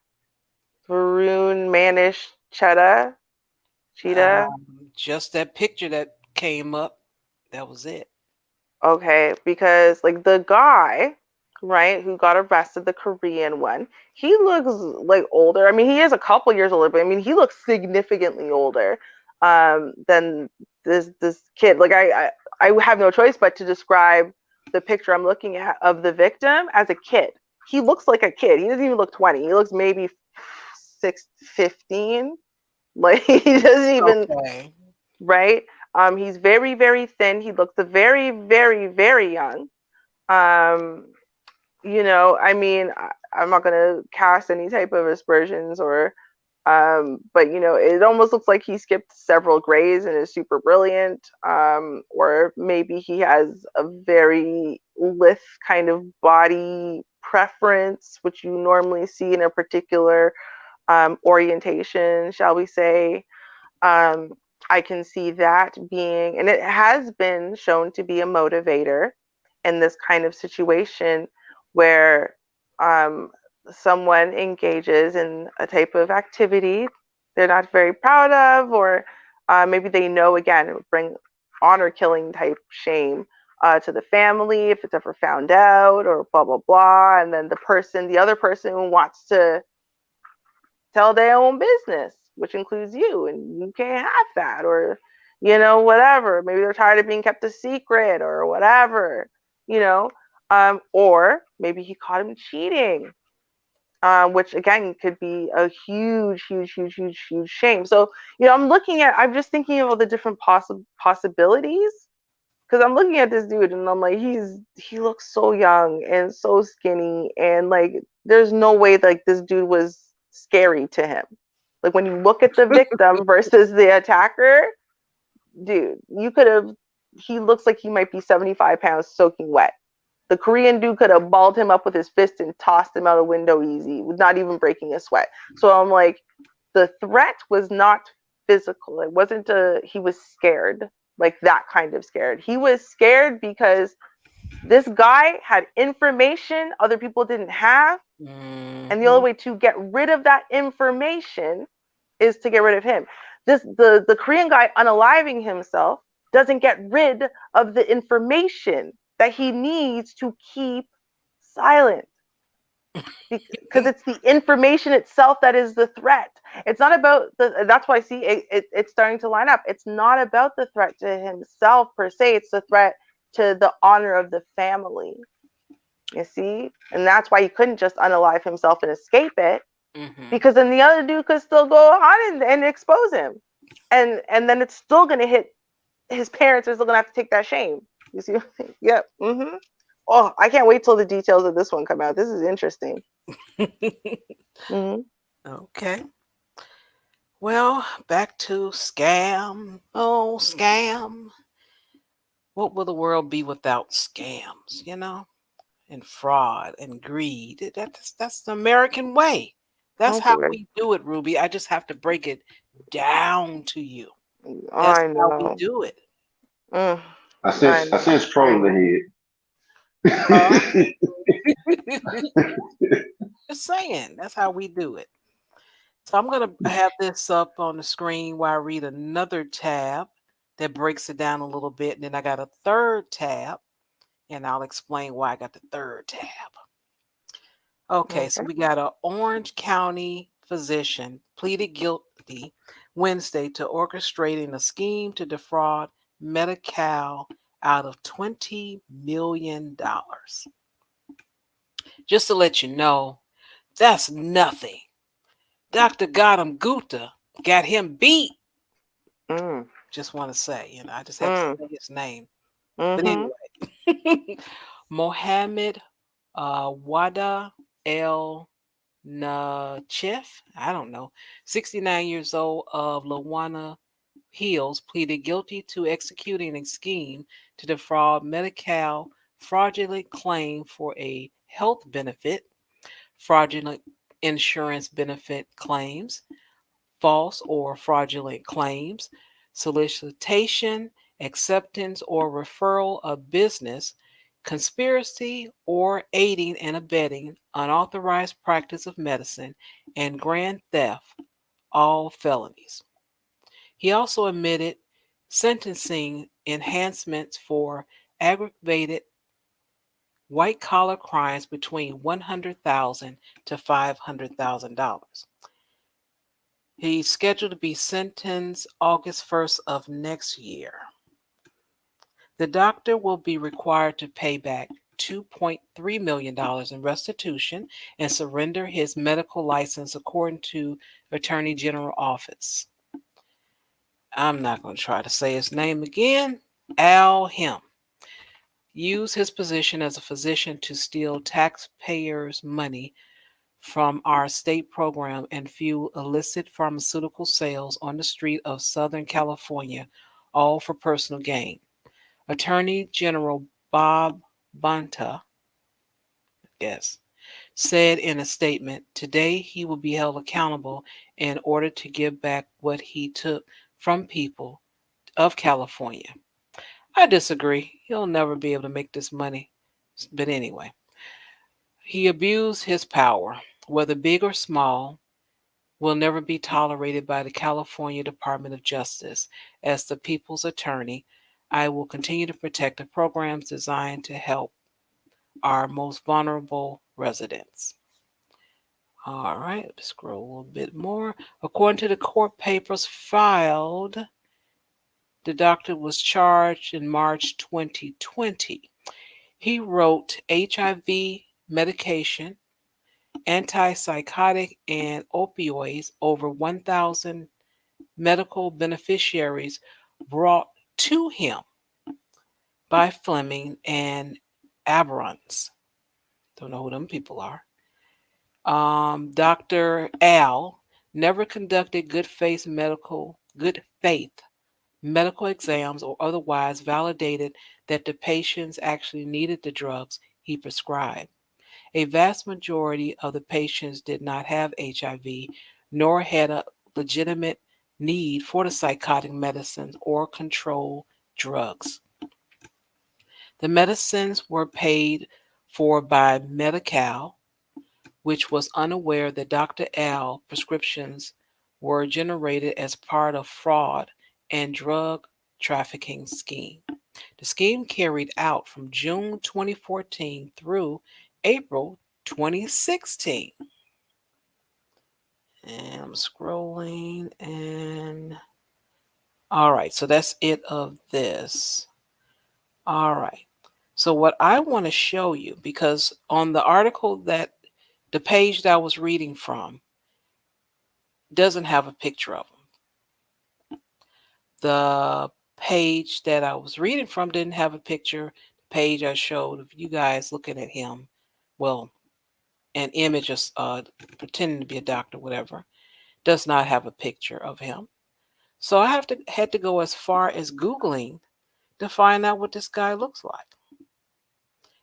Varun Manish Cheetah? Just that picture that came up. That was it. Okay, because like the guy, right, who got arrested, the Korean one, he looks like older. I mean, he is a couple years older, but I mean, he looks significantly older than this kid. Like I have no choice but to describe the picture I'm looking at of the victim as a kid. He looks like a kid. He doesn't even look 20. He looks maybe 15. Like he doesn't even right. He's very, very thin. He looks very, very, very young. I mean, I'm not gonna cast any type of aspersions or but it almost looks like he skipped several grades and is super brilliant. Or maybe he has a very lithe kind of body preference, which you normally see in a particular orientation, shall we say. I can see that being, and it has been shown to be a motivator in this kind of situation where someone engages in a type of activity they're not very proud of, or maybe they know, again, it would bring honor killing type shame to the family if it's ever found out, or blah, blah, blah. And then the other person wants to tell their own business, which includes you, and you can't have that, or whatever. Maybe they're tired of being kept a secret or whatever, or maybe he caught him cheating, which again could be a huge, huge, huge, huge, huge shame. So I'm just thinking of all the different possibilities, because I'm looking at this dude and I'm like, he looks so young and so skinny, and like there's no way like this dude was scary to him. Like when you look at the victim versus the attacker, dude, he looks like he might be 75 pounds soaking wet. The Korean dude could have balled him up with his fist and tossed him out a window easy, with not even breaking a sweat. So I'm like, the threat was not physical. It wasn't he was scared, like that kind of scared. He was scared because this guy had information other people didn't have. And the only way to get rid of that information is to get rid of him. The Korean guy unaliving himself doesn't get rid of the information that he needs to keep silent, because it's the information itself that is the threat. It's not about that's why I see it's starting to line up. It's not about the threat to himself per se. It's the threat to the honor of the family. You see? And that's why he couldn't just unalive himself and escape it, because then the other dude could still go on and expose him. and then it's still gonna hit his parents. Are still gonna have to take that shame. You see? Yep. Mm-hmm. Oh, I can't wait till the details of this one come out. This is interesting. Mm-hmm. Okay. Well, back to scam. Oh, scam. What will the world be without scams, and fraud and greed? That's the American way. That's Oh how boy. we do it, Ruby. I just have to break it down to you. That's I how we know. do it. Mm, I I sense I know. sense trolling Huh? ahead. Just saying. That's how we do it. So I'm going to have this up on the screen while I read another tab that breaks it down a little bit. And then I got a third tab, and I'll explain why I got the third tab. Okay, so Okay. we got an Orange County physician pleaded guilty Wednesday to orchestrating a scheme to defraud Medi-Cal out of $20 million. Just to let you know, that's nothing. Dr. Gautam Gupta got him beat. Mm, Just want to say, I just have to mm, say his name. But mm-hmm. anyway, Mohammed Wada El Nachif, I don't know, 69 years old of Lawana Hills, pleaded guilty to executing a scheme to defraud Medi-Cal fraudulent claim for a health benefit, fraudulent insurance benefit claims, false or fraudulent claims, solicitation, acceptance or referral of business, conspiracy or aiding and abetting unauthorized practice of medicine, and grand theft, all felonies. He also admitted sentencing enhancements for aggravated white collar crimes between $100,000 to $500,000. He's scheduled to be sentenced August 1st of next year. The doctor will be required to pay back $2.3 million in restitution and surrender his medical license, according to Attorney General Office. I'm not going to try to say his name again. Al Him used his position as a physician to steal taxpayers' money from our state program and fuel illicit pharmaceutical sales on the street of Southern California, all for personal gain. Attorney General Bob Bonta, yes, said in a statement, today he will be held accountable in order to give back what he took from people of California. I disagree. He'll never be able to make this money. But anyway, he abused his power, whether big or small, will never be tolerated by the California Department of Justice. As the people's attorney, I will continue to protect the programs designed to help our most vulnerable residents. All right, let's scroll a little bit more. According to the court papers filed, the doctor was charged in March 2020. He wrote HIV medication, antipsychotic, and opioids over 1,000 medical beneficiaries brought to him by Fleming and Abrams. Don't know who them people are. Dr. Al never conducted good faith medical exams or otherwise validated that the patients actually needed the drugs he prescribed. A vast majority of the patients did not have HIV nor had a legitimate need for the psychotic medicines or control drugs. The medicines were paid for by Medi-Cal, which was unaware that Dr. Al prescriptions were generated as part of fraud and drug trafficking scheme. The scheme carried out from June 2014 through April 2016. And I'm scrolling and all right, so that's it of this. All right. So what I want to show you, because on the article that the page that I was reading from doesn't have a picture of them. The page that I was reading from didn't have a picture. The page I showed of you guys looking at him, well, an image of pretending to be a doctor, whatever, does not have a picture of him. So I had to go as far as Googling to find out what this guy looks like.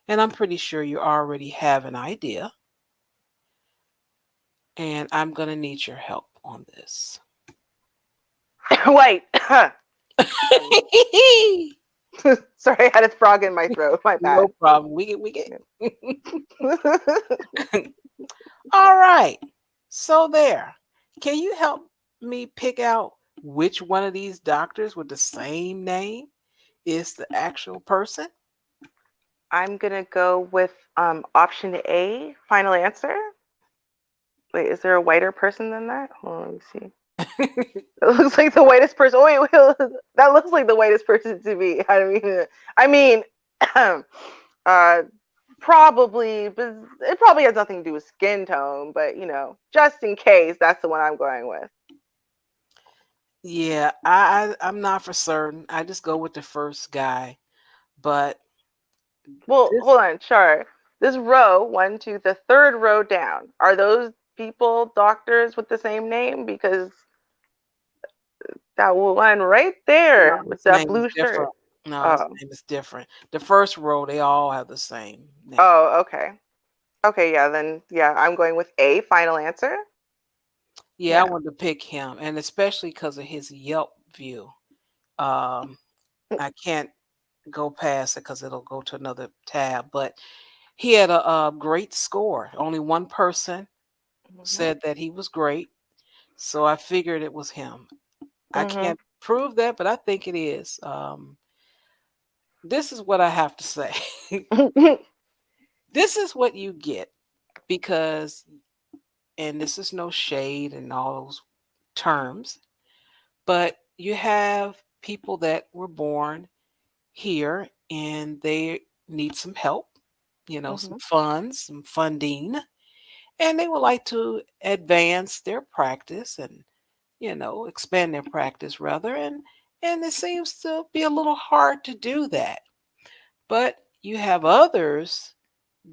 And I'm pretty sure you already have an idea. And I'm going to need your help on this. Wait. Sorry, I had a frog in my throat. My bad. No problem. We get. All right. So there. Can you help me pick out which one of these doctors with the same name is the actual person? I'm gonna go with option A, final answer. Wait, is there a whiter person than that? Hold on, let me see. It looks like the whitest person. Oh, wait, that looks like the whitest person to me. I mean, probably, but it probably has nothing to do with skin tone. But just in case, that's the one I'm going with. Yeah, I'm not for certain. I just go with the first guy. But well, hold on, Char. This row, 1, 2, the third row down. Are those people doctors with the same name? Because that one right there with that blue shirt. No, his name is different. The first row, they all have the same name. Oh, okay. Okay, yeah, then I'm going with A, final answer. Yeah, I wanted to pick him, and especially because of his Yelp view. I can't go past it because it'll go to another tab, but he had a great score. Only one person said that he was great, so I figured it was him. I can't prove that, but I think it is. This is what I have to say. This is what you get because, and this is no shade and all those terms, but you have people that were born here and they need some help, some funds, some funding, and they would like to advance their practice and, expand their practice rather. And it seems to be a little hard to do that. But you have others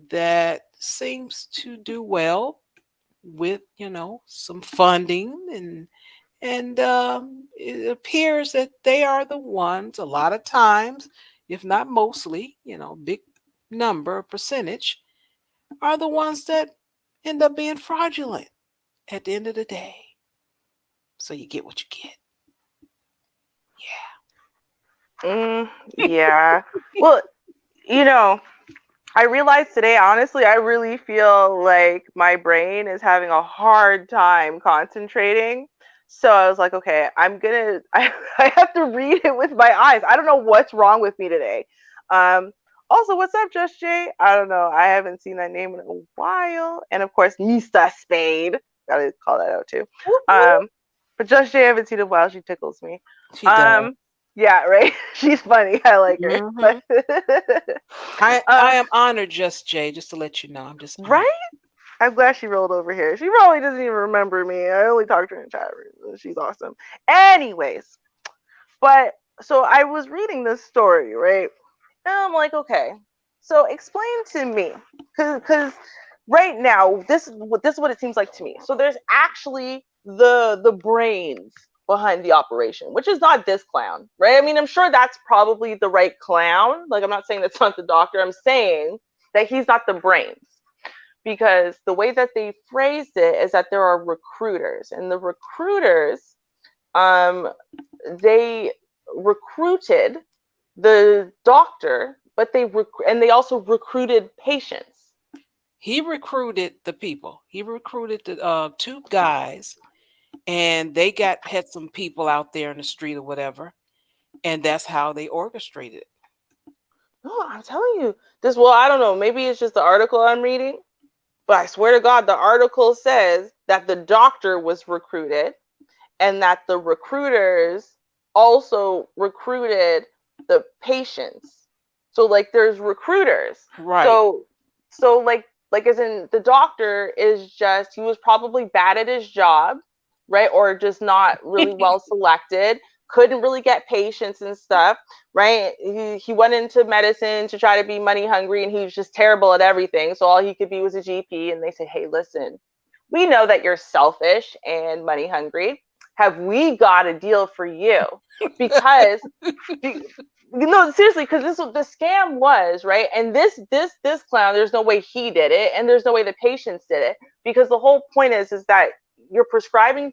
that seems to do well with, some funding and it appears that they are the ones a lot of times, if not mostly, big number, percentage, are the ones that end up being fraudulent at the end of the day. So you get what you get. Yeah. Well, I realized today, honestly, I really feel like my brain is having a hard time concentrating. So I was like, okay, I have to read it with my eyes. I don't know what's wrong with me today. Also, what's up, Just Jay? I don't know. I haven't seen that name in a while. And of course, Mr. Spade. Gotta call that out too. But Just Jay, I haven't seen in a while. She tickles me. She does. Yeah, right. She's funny. I like her. I am honored, Just Jay, just to let you know. I'm just honored. Right. I'm glad she rolled over here. She probably doesn't even remember me. I only talked to her in chat room. She's awesome. Anyways, but so I was reading this story, right? And I'm like, okay, so explain to me, because right now this is what it seems like to me. So there's actually the brains behind the operation, which is not this clown, right? I mean, I'm sure that's probably the right clown. Like, I'm not saying that's not the doctor. I'm saying that he's not the brains, because the way that they phrased it is that there are recruiters, and the recruiters, they recruited the doctor, but they also recruited patients. He recruited the people. He recruited the two guys. And they had some people out there in the street or whatever. And that's how they orchestrated it. No, I'm telling you this. Well, I don't know. Maybe it's just the article I'm reading. But I swear to God, the article says that the doctor was recruited and that the recruiters also recruited the patients. So like there's recruiters. Right. So like as in the doctor is he was probably bad at his job. Right, or just not really well selected, couldn't really get patients and stuff, right? He went into medicine to try to be money hungry, and he was just terrible at everything. So all he could be was a GP. And they said, hey, listen, we know that you're selfish and money hungry. Have we got a deal for you? Because no, seriously, because this is what the scam was, right? And this clown, there's no way he did it, and there's no way the patients did it, because the whole point is that you're prescribing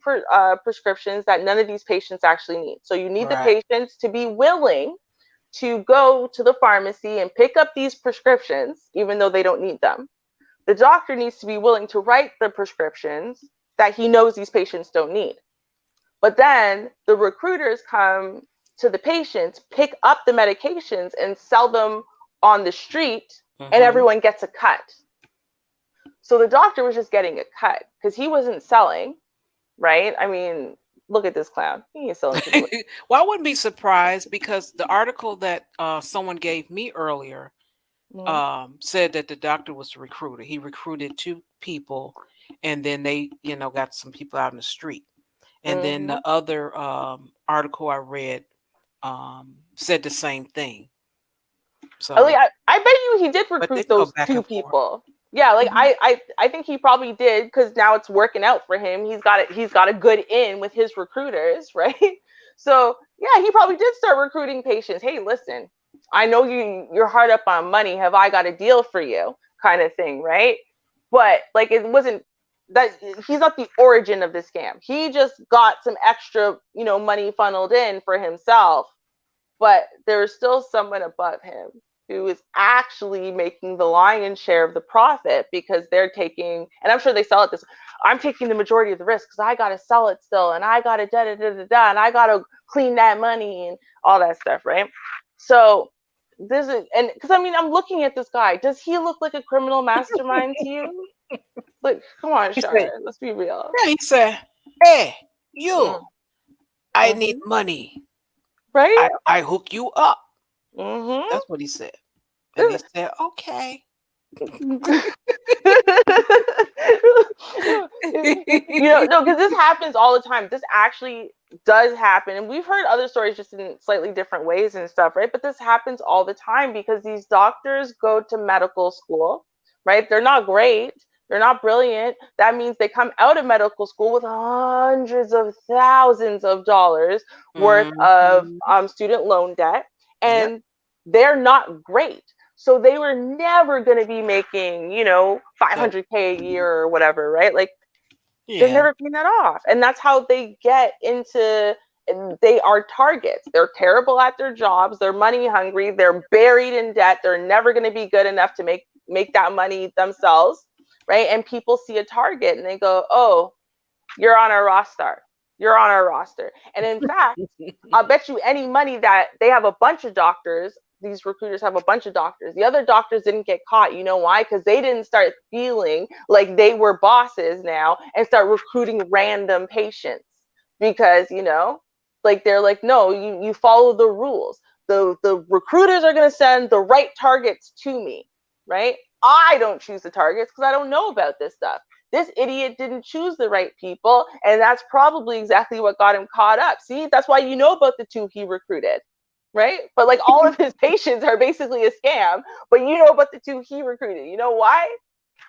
prescriptions that none of these patients actually need. So you need the patients to be willing to go to the pharmacy and pick up these prescriptions, even though they don't need them. The doctor needs to be willing to write the prescriptions that he knows these patients don't need. But then the recruiters come to the patients, pick up the medications and sell them on the street, and everyone gets a cut. So the doctor was just getting a cut because he wasn't selling, right? I mean, look at this clown. He ain't selling. Well, I wouldn't be surprised, because the article that someone gave me earlier said that the doctor was a recruiter. He recruited 2 people, and then they, got some people out in the street. And then the other article I read said the same thing. So I bet you he did recruit those 2 people. Yeah, like I think he probably did, because now it's working out for him. He's got a good in with his recruiters, right? So yeah, he probably did start recruiting patients. Hey, listen, I know you're hard up on money. Have I got a deal for you? Kind of thing, right? But like, it wasn't that he's not the origin of the scam. He just got some extra, money funneled in for himself, but there's still someone above him who is actually making the lion's share of the profit, because they're taking, and I'm sure they sell it this, I'm taking the majority of the risk because I got to sell it still, and I got to da-da-da-da-da, and I got to clean that money and all that stuff, right? So this is, and because I mean, I'm looking at this guy. Does he look like a criminal mastermind to you? Like, come on, Shara, let's be real. Yeah, he said, hey, you, I need money. Right? I hook you up. That's what he said. And he said, okay. No, because this happens all the time. This actually does happen. And we've heard other stories just in slightly different ways and stuff, right? But this happens all the time because these doctors go to medical school, right? They're not great. They're not brilliant. That means they come out of medical school with hundreds of thousands of dollars worth of student loan debt. And they're not great. So they were never going to be making, $500K a year or whatever, right? Like, they're never paying that off. And that's how they get into, they are targets. They're terrible at their jobs. They're money hungry. They're buried in debt. They're never going to be good enough to make that money themselves, right? And people see a target and they go, oh, you're on our roster. You're on our roster. And in fact, I'll bet you any money that they have a bunch of doctors. These recruiters have a bunch of doctors. The other doctors didn't get caught. You know why? Because they didn't start feeling like they were bosses now and start recruiting random patients. Because, like, they're like, no, you follow the rules. The recruiters are going to send the right targets to me, right? I don't choose the targets because I don't know about this stuff. This idiot didn't choose the right people. And that's probably exactly what got him caught up. See, that's why you know about the 2 he recruited. Right? But like, all of his patients are basically a scam, but you know about the 2 he recruited. You know why?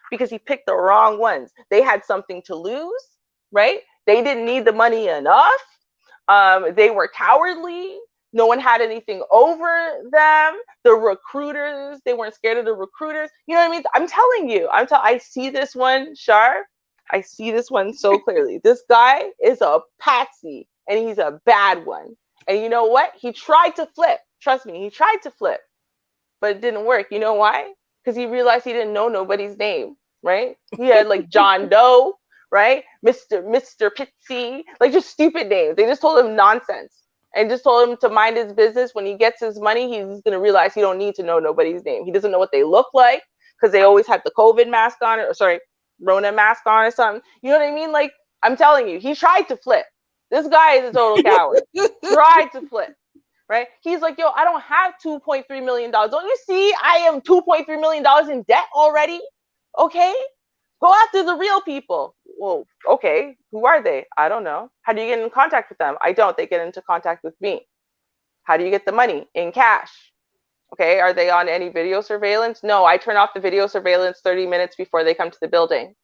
Because he picked the wrong ones. They had something to lose, right? They didn't need the money enough. They were cowardly. No one had anything over them. The recruiters, they weren't scared of the recruiters. You know what I mean? I'm telling you, I see this one, Shar. I see this one so clearly. This guy is a patsy, and he's a bad one. And you know what? He tried to flip. Trust me, he tried to flip, but it didn't work. You know why? Because he realized he didn't know nobody's name, right? He had like John Doe, right? Mr. Pitsy, like just stupid names. They just told him nonsense and just told him to mind his business. When he gets his money, he's going to realize he don't need to know nobody's name. He doesn't know what they look like because they always had the COVID mask on, Rona mask on or something. You know what I mean? Like, I'm telling you, he tried to flip. This guy is a total coward. Tried to flip, right? He's like, yo, I don't have $2.3 million. Don't you see I am $2.3 million in debt already? Okay? Go after the real people. Well, okay, who are they? I don't know. How do you get in contact with them? I don't. They get into contact with me. How do you get the money? In cash. Okay, are they on any video surveillance? No, I turn off the video surveillance 30 minutes before they come to the building.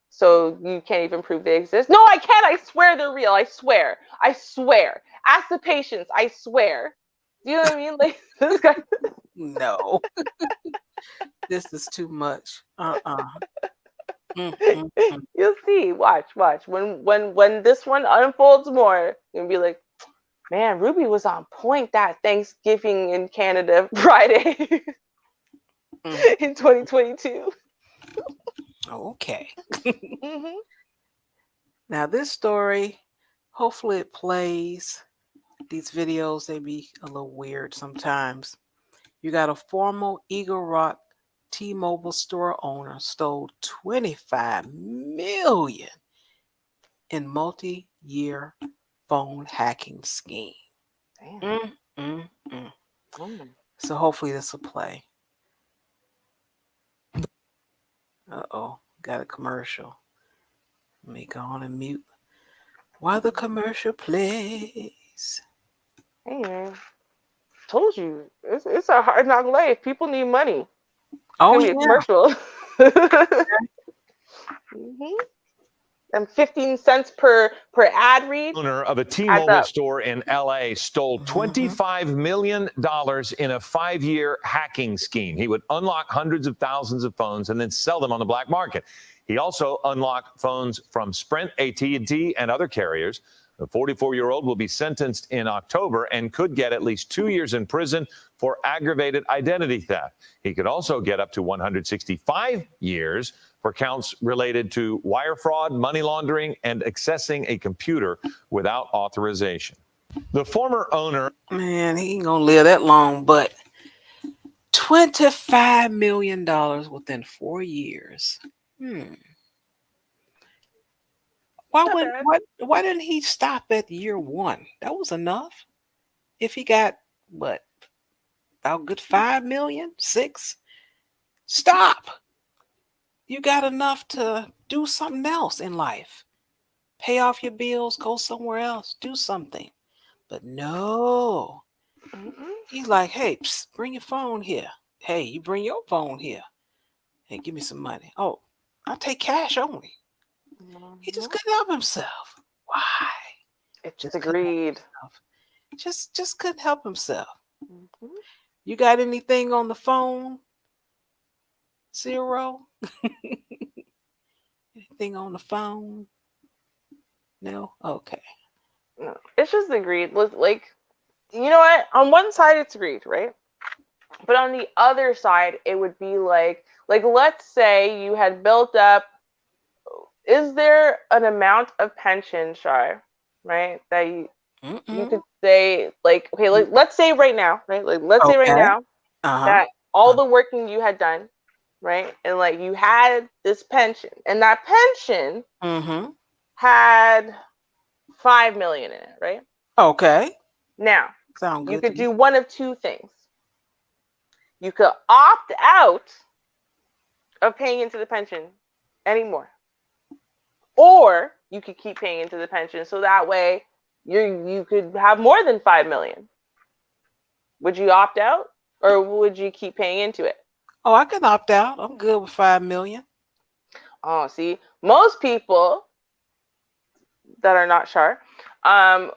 So you can't even prove they exist? No, I can't. I swear they're real. I swear. I swear. Ask the patients. I swear. Do you know what I mean? Like, this guy. No. This is too much. You'll see. Watch. When this one unfolds more, you'll be like, man, Ruby was on point that Thanksgiving in Canada Friday in 2022. Okay. Now this story, hopefully it plays. These videos, they be a little weird sometimes. You got a former Eagle Rock T-Mobile store owner stole $25 million in multi-year phone hacking scheme. So hopefully this will play. Uh-oh, got a commercial. Let me go on and mute while the commercial plays. Hey man, told you it's a hard knock life. People need money. Oh yeah, commercial. And 15 cents per ad read. Owner of a T-Mobile store in LA stole $25 million in a 5-year hacking scheme. He would unlock hundreds of thousands of phones and then sell them on the black market. He also unlocked phones from Sprint, AT&T, and other carriers. The 44-year-old will be sentenced in October and could get at least 2 years in prison for aggravated identity theft. He could also get up to 165 years for counts related to wire fraud, money laundering, and accessing a computer without authorization. The former owner... Man, he ain't gonna live that long, but $25 million within 4 years. Why didn't he stop at year one? That was enough. If he got, what, about good 5 million, 6? Stop. You got enough to do something else in life. Pay off your bills, go somewhere else, do something. But no. He's like, hey, bring your phone here. Hey, you bring your phone here. Hey, give me some money. Oh, I'll take cash only. He just couldn't help himself. Why? It's just agreed. Just couldn't help himself. You got anything on the phone? Zero? Anything on the phone? No? Okay. No, it's just agreed. Like, you know what? On one side, it's agreed, right? But on the other side, it would be like let's say you had built up. Is there an amount of pension, Char, right? That you could say, like, okay, let's say right now, right? Like, let's say right now that all the working you had done, right? And like you had this pension, and that pension had $5 million in it, right? Okay. Now, Sound good. You could do one of two things. You could opt out of paying into the pension anymore. Or you could keep paying into the pension, so that way you could have more than 5 million. Would you opt out, or would you keep paying into it? Oh, I can opt out. I'm good with 5 million. Oh, see, most people that are not sure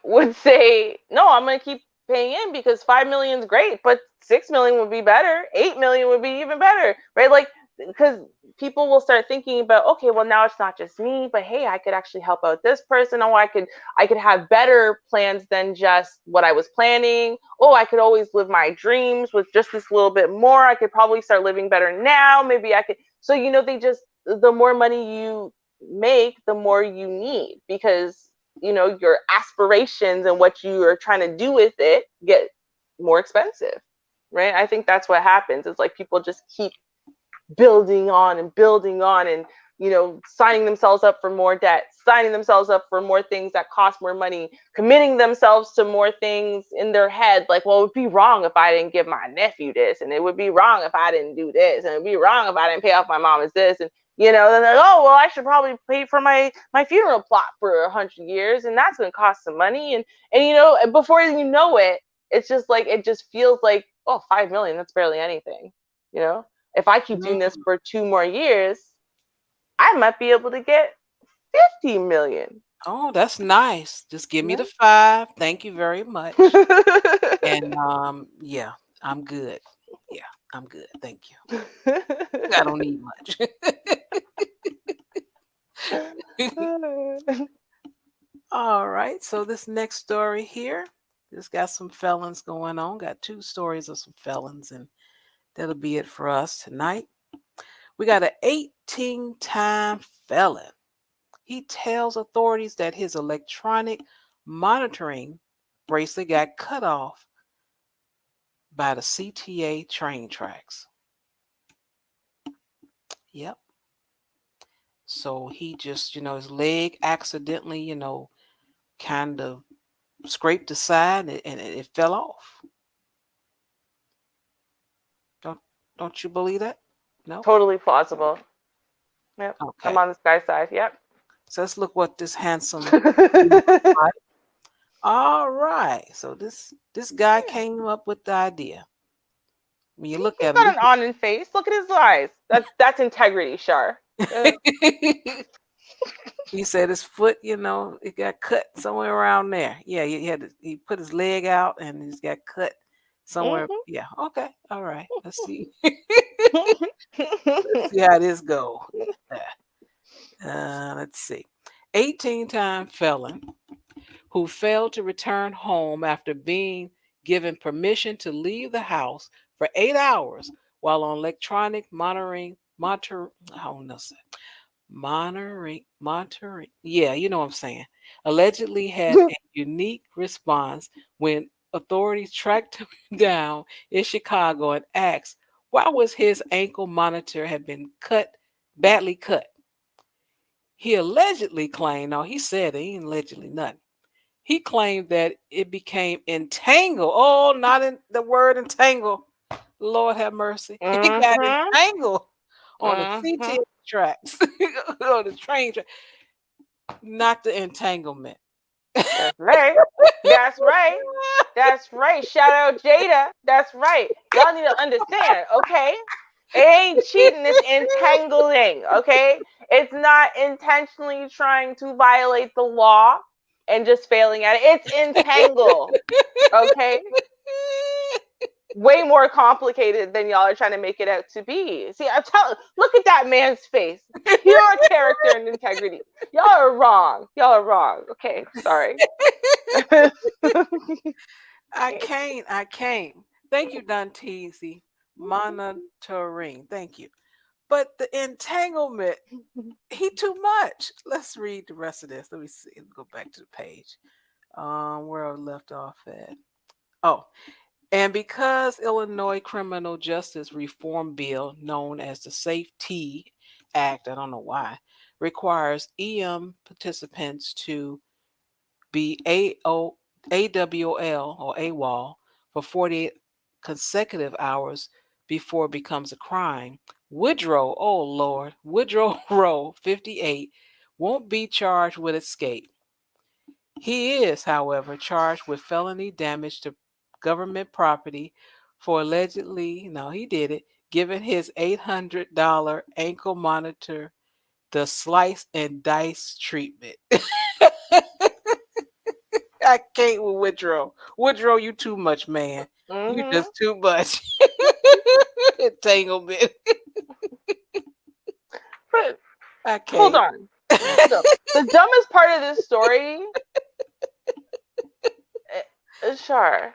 would say, no, I'm going to keep paying in because 5 million is great, but 6 million would be better. 8 million would be even better, right? Like, because people will start thinking about, okay, well, now it's not just me, but hey, I could actually help out this person. Oh, I could have better plans than just what I was planning. Oh, I could always live my dreams with just this little bit more. I could probably start living better now. Maybe I could. So, you know, the more money you make, the more you need, because, you know, your aspirations and what you are trying to do with it get more expensive, right? I think that's what happens. It's like people just keep building on and building on, and signing themselves up for more debt, signing themselves up for more things that cost more money, committing themselves to more things in their head, like, well, it would be wrong if I didn't give my nephew this, and it would be wrong if I didn't do this, and it would be wrong if I didn't pay off my mom as this, and then they're like, oh, well, I should probably pay for my funeral plot for 100 years, and that's going to cost some money, and before you know it, it's just like, it just feels like, oh, 5 million, that's barely anything. If I keep doing this for 2 more years, I might be able to get 50 million. Oh, that's nice. Just give me the 5. Thank you very much. And yeah, I'm good. Yeah, I'm good. Thank you. I don't need much. All right. So this next story here, this got some felons going on. Got 2 stories of some felons, and that'll be it for us tonight. We got an 18-time felon. He tells authorities that his electronic monitoring bracelet got cut off by the CTA train tracks. Yep. So he just, his leg accidentally, kind of scraped the side and it fell off. Don't you believe that? No? Totally plausible. Yep. Okay. I'm on this guy's side. Yep. So let's look what this handsome All right. So this guy came up with the idea. When you look at him, got an honest face. Look at his eyes. That's integrity, Char. He said his foot, it got cut somewhere around there. Yeah, he put his leg out and he's got cut somewhere. Mm-hmm. Yeah. Okay. All right. Let's see. Let's see how this goes. Let's see. 18-time felon who failed to return home after being given permission to leave the house for 8 hours while on electronic monitoring. Yeah, you know what I'm saying. Allegedly had a unique response when authorities tracked him down in Chicago and asked why was his ankle monitor had been badly cut. He allegedly claimed, no, he said it ain't allegedly nothing. He claimed that it became entangled. Oh, not in the word entangle. Lord have mercy. It got entangled on the CT tracks, on the train track. Not the entanglement. That's right. That's right. That's right. Shout out Jada. That's right. Y'all need to understand, okay? It ain't cheating, it's entangling, okay? It's not intentionally trying to violate the law and just failing at it. It's entangle, okay? Way more complicated than y'all are trying to make it out to be. See, look at that man's face. Pure character and integrity. Y'all are wrong. Y'all are wrong. Okay, sorry. I can't. Thank you, Danteezy. Monitoring. Thank you. But the entanglement, he too much. Let's read the rest of this. Let me see. Let's go back to the page. Where I left off at. Oh, and because Illinois Criminal Justice Reform Bill, known as the Safety Act, I don't know why, requires EM participants to be AWOL or AWOL for 48 consecutive hours before it becomes a crime. Woodrow, oh Lord, Woodrow Rowe, 58, won't be charged with escape. He is, however, charged with felony damage to government property for allegedly, no, he did it, giving his $800 ankle monitor the slice and dice treatment. I can't with Woodrow. Woodrow, you too much, man. You just too much. Entanglement. I can't. Hold on. The dumbest part of this story is Char.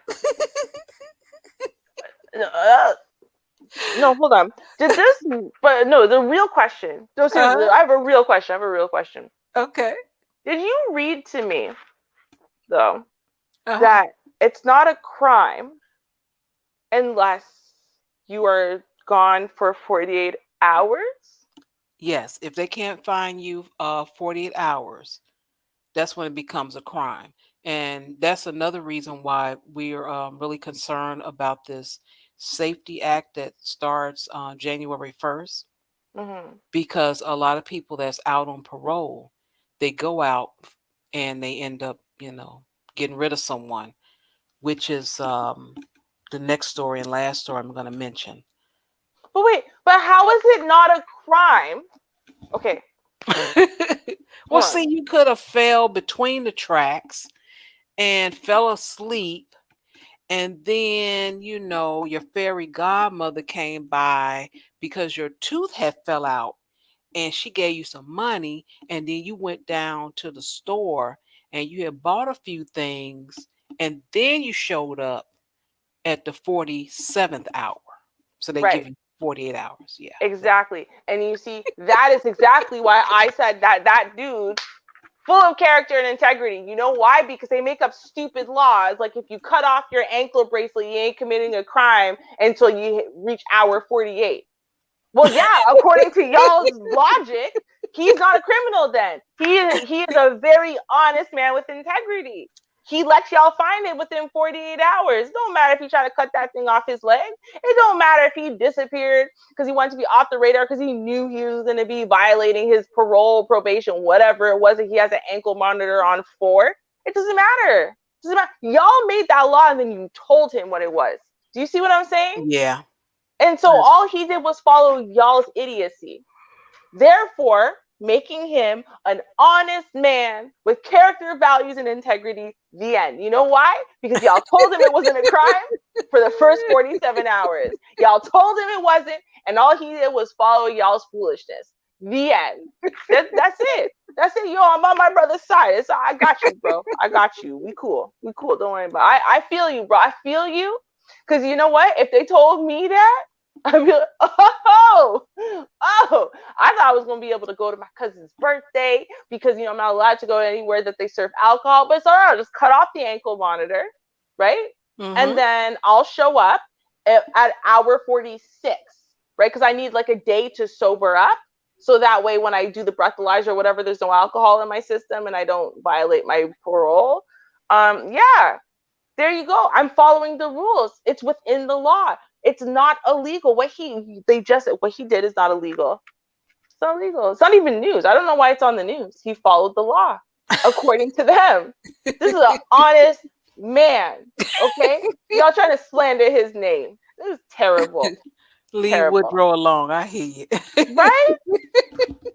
No, hold on. The real question. No, seriously, I have a real question. Okay. Did you read to me, though, that it's not a crime unless you are gone for 48 hours? Yes, if they can't find you 48 hours, that's when it becomes a crime. And that's another reason why we're really concerned about this Safety Act that starts January 1st, Mm-hmm. because a lot of people that's out on parole, they go out and they end up, getting rid of someone, which is the next story and last story I'm going to mention. But wait, but how is it not a crime? Okay, Well, hold on. see, you could have fell between the tracks and fell asleep, and then your fairy godmother came by because your tooth had fell out, and she gave you some money, and then you went down to the store and you had bought a few things, and then you showed up at the 47th hour. So they give Right. you 48 hours. Yeah. Exactly. And you see, that is exactly why I said that dude, full of character and integrity. You know why? Because they make up stupid laws. Like if you cut off your ankle bracelet, you ain't committing a crime until you reach hour 48. Well, yeah, according to y'all's logic, he's not a criminal then. He is a very honest man with integrity. He lets y'all find it within 48 hours. It don't matter if he tried to cut that thing off his leg. It don't matter if he disappeared because he wanted to be off the radar because he knew he was going to be violating his parole, probation, whatever it was that he has an ankle monitor on for. It doesn't matter. It doesn't matter. Y'all made that law and then you told him what it was. Do you see what I'm saying? Yeah. And so all he did was follow y'all's idiocy. Therefore, making him an honest man with character, values, and integrity. The end. You know why? Because y'all told him it wasn't a crime for the first 47 hours. Y'all told him it wasn't, and all he did was follow y'all's foolishness. The end. That's it. That's it. Yo, I'm on my brother's side. I got you, bro. I got you. We cool. We cool. Don't worry about it. I feel you, bro. I feel you. Because you know what? If they told me that, I'd be like, oh, I thought I was going to be able to go to my cousin's birthday because, I'm not allowed to go anywhere that they serve alcohol. But it's all right. I'll just cut off the ankle monitor, right? Mm-hmm. And then I'll show up at hour 46, right? Because I need like a day to sober up. So that way when I do the breathalyzer or whatever, there's no alcohol in my system and I don't violate my parole. Yeah, there you go. I'm following the rules. It's within the law. It's not illegal. What he did is not illegal. It's not illegal. It's not even news. I don't know why it's on the news. He followed the law, according to them. This is an honest man. Okay, y'all trying to slander his name. This is terrible. Leave Terrible. Woodrow alone. I hear you. Right?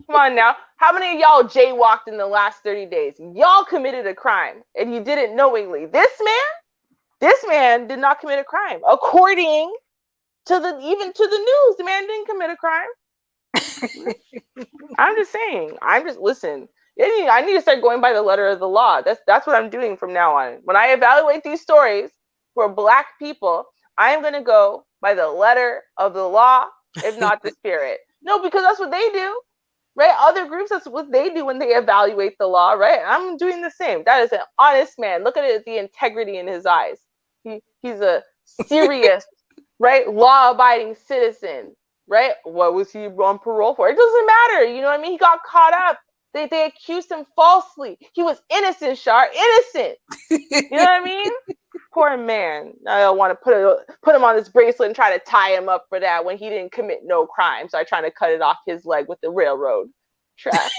Come on now. How many of y'all jaywalked in the last 30 days? Y'all committed a crime and you did it knowingly. This man did not commit a crime. According to the news, the man didn't commit a crime. I'm just saying. Listen. I need to start going by the letter of the law. That's what I'm doing from now on. When I evaluate these stories for Black people, I am going to go by the letter of the law, if not the spirit. No, because that's what they do, right? Other groups, that's what they do when they evaluate the law, right? I'm doing the same. That is an honest man. Look at it, the integrity in his eyes. He's a serious, right, law-abiding citizen, right? What was he on parole for? It doesn't matter. You know what I mean? He got caught up. They accused him falsely. He was innocent, Char. Innocent. You know what I mean? Poor man. I don't want to put him on this bracelet and try to tie him up for that when he didn't commit no crime. So I try to cut it off his leg with the railroad track.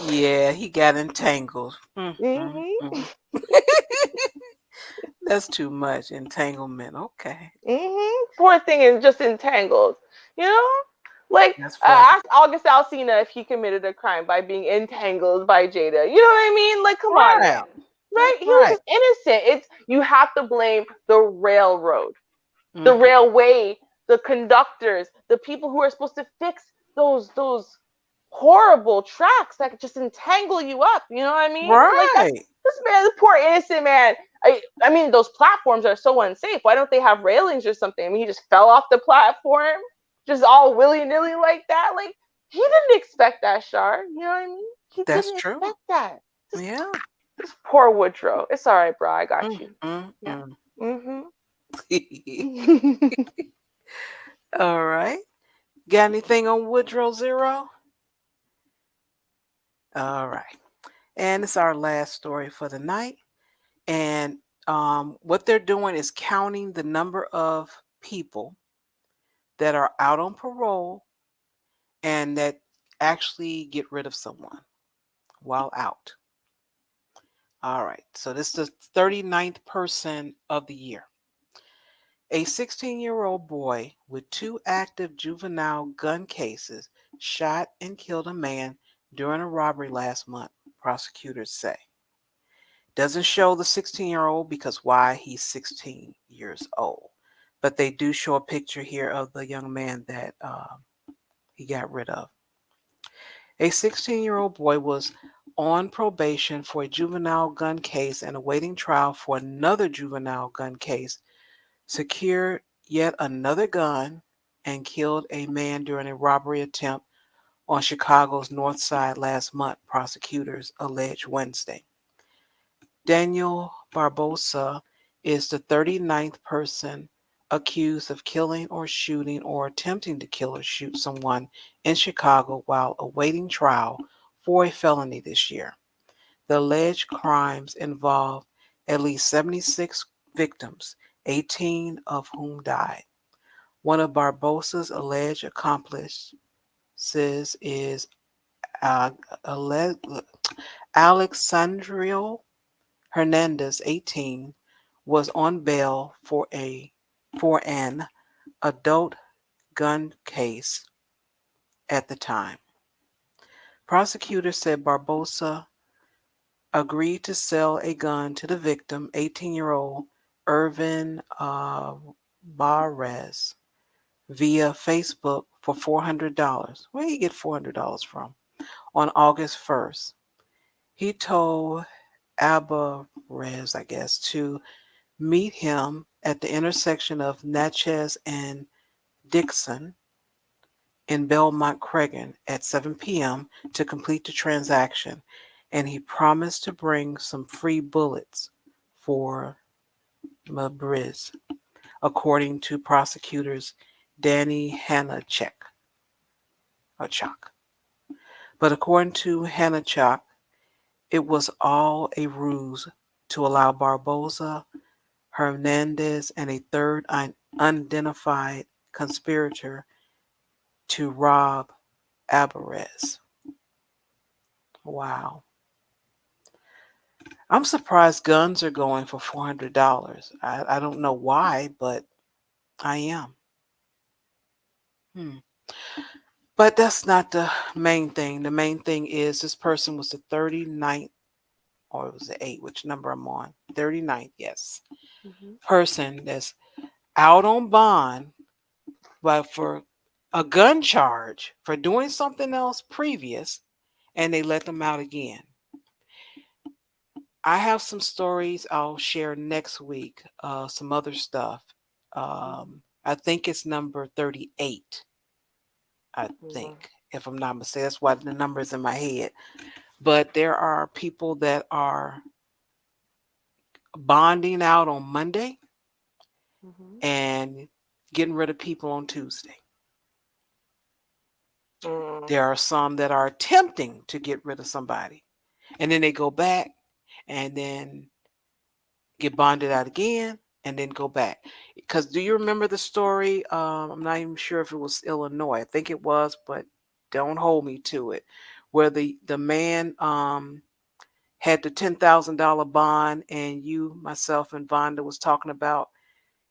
Yeah, he got entangled. That's too much entanglement. Okay. Poor thing is just entangled. You know? Like, ask August Alsina if he committed a crime by being entangled by Jada. You know what I mean? Like, come on now. Right? He was just innocent. You have to blame the railroad, the railway, the conductors, the people who are supposed to fix those horrible tracks that just entangle you up. You know what I mean? Right. Like this man, the poor innocent man. I mean, those platforms are so unsafe. Why don't they have railings or something? I mean, he just fell off the platform, just all willy-nilly like that. Like, he didn't expect that, Char. You know what I mean? He didn't expect that. Yeah. This poor Woodrow. It's all right, bro. I got you. Yeah. All right. Got anything on Woodrow Zero? All right. And it's our last story for the night. And what they're doing is counting the number of people that are out on parole and that actually get rid of someone while out. All right. So this is the 39th person of the year. A 16-year-old boy with 2 active juvenile gun cases shot and killed a man during a robbery last month, prosecutors say. Doesn't show the 16-year-old because why? He's 16 years old. But they do show a picture here of the young man that he got rid of. A 16-year-old boy was on probation for a juvenile gun case and awaiting trial for another juvenile gun case, secured yet another gun, and killed a man during a robbery attempt on Chicago's North Side last month, prosecutors alleged Wednesday. Daniel Barbosa is the 39th person accused of killing or shooting or attempting to kill or shoot someone in Chicago while awaiting trial for a felony this year. The alleged crimes involve at least 76 victims, 18 of whom died. One of Barbosa's alleged accomplices is Alexandrio Hernandez, 18, was on bail for an adult gun case at the time. Prosecutors said Barbosa agreed to sell a gun to the victim, 18-year-old Irvin Barres, via Facebook for $400. Where did he get $400 from? On August 1st. He told Alvarez, I guess, to meet him at the intersection of Natchez and Dixon in Belmont Creggan at 7 p.m. to complete the transaction, and he promised to bring some free bullets for Mabriz, according to prosecutors Danny Hanachek. But according to Hanachek, it was all a ruse to allow Barbosa, Hernandez, and a third unidentified conspirator to rob Alvarez. Wow. I'm surprised guns are going for $400. I don't know why, but I am. But that's not the main thing. The main thing is this person was the 39th, or it was the 8th, which number I'm on? 39th, yes. Person that's out on bond, but for a gun charge for doing something else previous, and they let them out again. I have some stories I'll share next week, some other stuff. I think it's number 38. I think, if I'm not mistaken. That's why the number is in my head. But there are people that are bonding out on Monday and getting rid of people on Tuesday. There are some that are attempting to get rid of somebody, and then they go back and then get bonded out again and then go back. Because do you remember the story? I'm not even sure if it was Illinois. I think it was, but don't hold me to it. Where the man had the $10,000 bond, and you, myself, and Vonda was talking about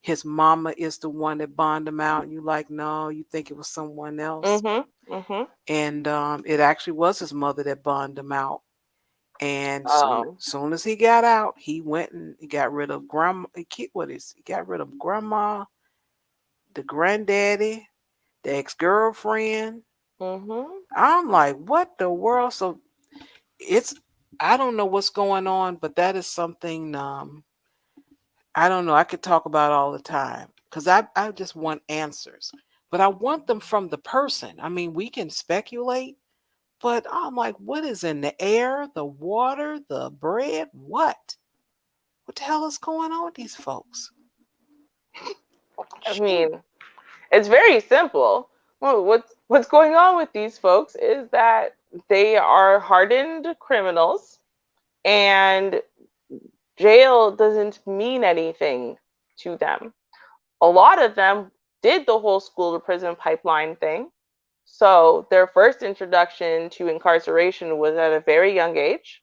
his mama is the one that bonded him out, and you like, no, you think it was someone else. And it actually was his mother that bonded him out. And soon as he got out, he went and he got rid of grandma. He got rid of grandma, the granddaddy, the ex-girlfriend. I'm like, what the world? So I don't know what's going on, but that is something I don't know. I could talk about all the time because I just want answers, but I want them from the person. I mean, we can speculate, but I'm like, what is in the air, the water, the bread? What? What the hell is going on with these folks? I mean, it's very simple. Well, what's going on with these folks is that they are hardened criminals, and jail doesn't mean anything to them. A lot of them did the whole school to prison pipeline thing. So their first introduction to incarceration was at a very young age,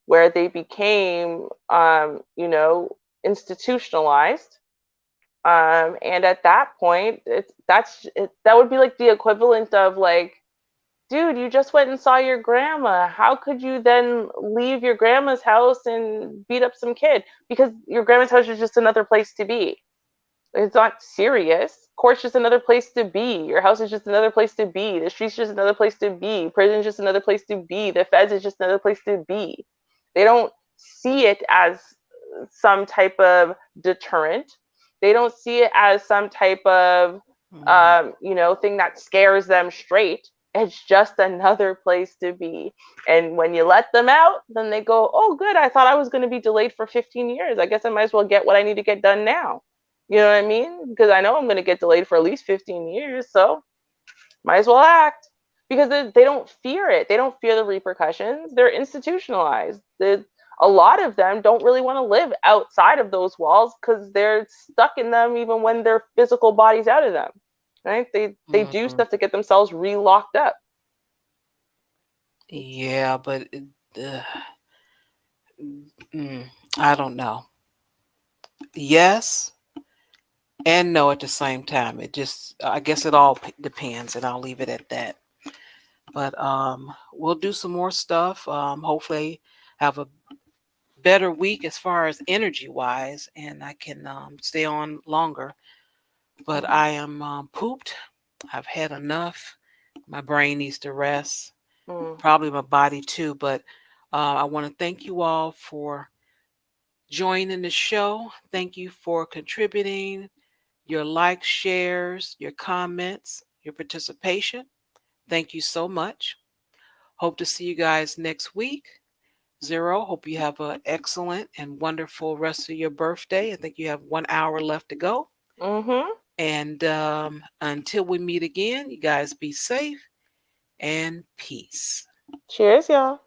where they became, institutionalized. And at that point, that would be like the equivalent of like, dude, you just went and saw your grandma. How could you then leave your grandma's house and beat up some kid? Because your grandma's house is just another place to be. It's not serious. Court's just another place to be. Your house is just another place to be. The street's just another place to be. Prison's just another place to be. The feds is just another place to be. They don't see it as some type of deterrent. They don't see it as some type of thing that scares them straight. It's just another place to be. And when you let them out, then they go, oh, good. I thought I was going to be delayed for 15 years. I guess I might as well get what I need to get done now. You know what I mean? Because I know I'm going to get delayed for at least 15 years. So might as well act. Because they don't fear it. They don't fear the repercussions. They're institutionalized. A lot of them don't really want to live outside of those walls because they're stuck in them even when their physical body's out of them. Right? They do stuff to get themselves re-locked up. Yeah, but I don't know. Yes and no at the same time. I guess it all depends, and I'll leave it at that. But we'll do some more stuff. Hopefully have a better week as far as energy wise, and I can stay on longer. But I am pooped. I've had enough. My brain needs to rest. Probably my body too. But I want to thank you all for joining the show. Thank you for contributing, your likes, shares, your comments, your participation. Thank you so much. Hope to see you guys next week. Zero, hope you have an excellent and wonderful rest of your birthday. I think you have 1 hour left to go. And until we meet again, you guys be safe and peace. Cheers, y'all.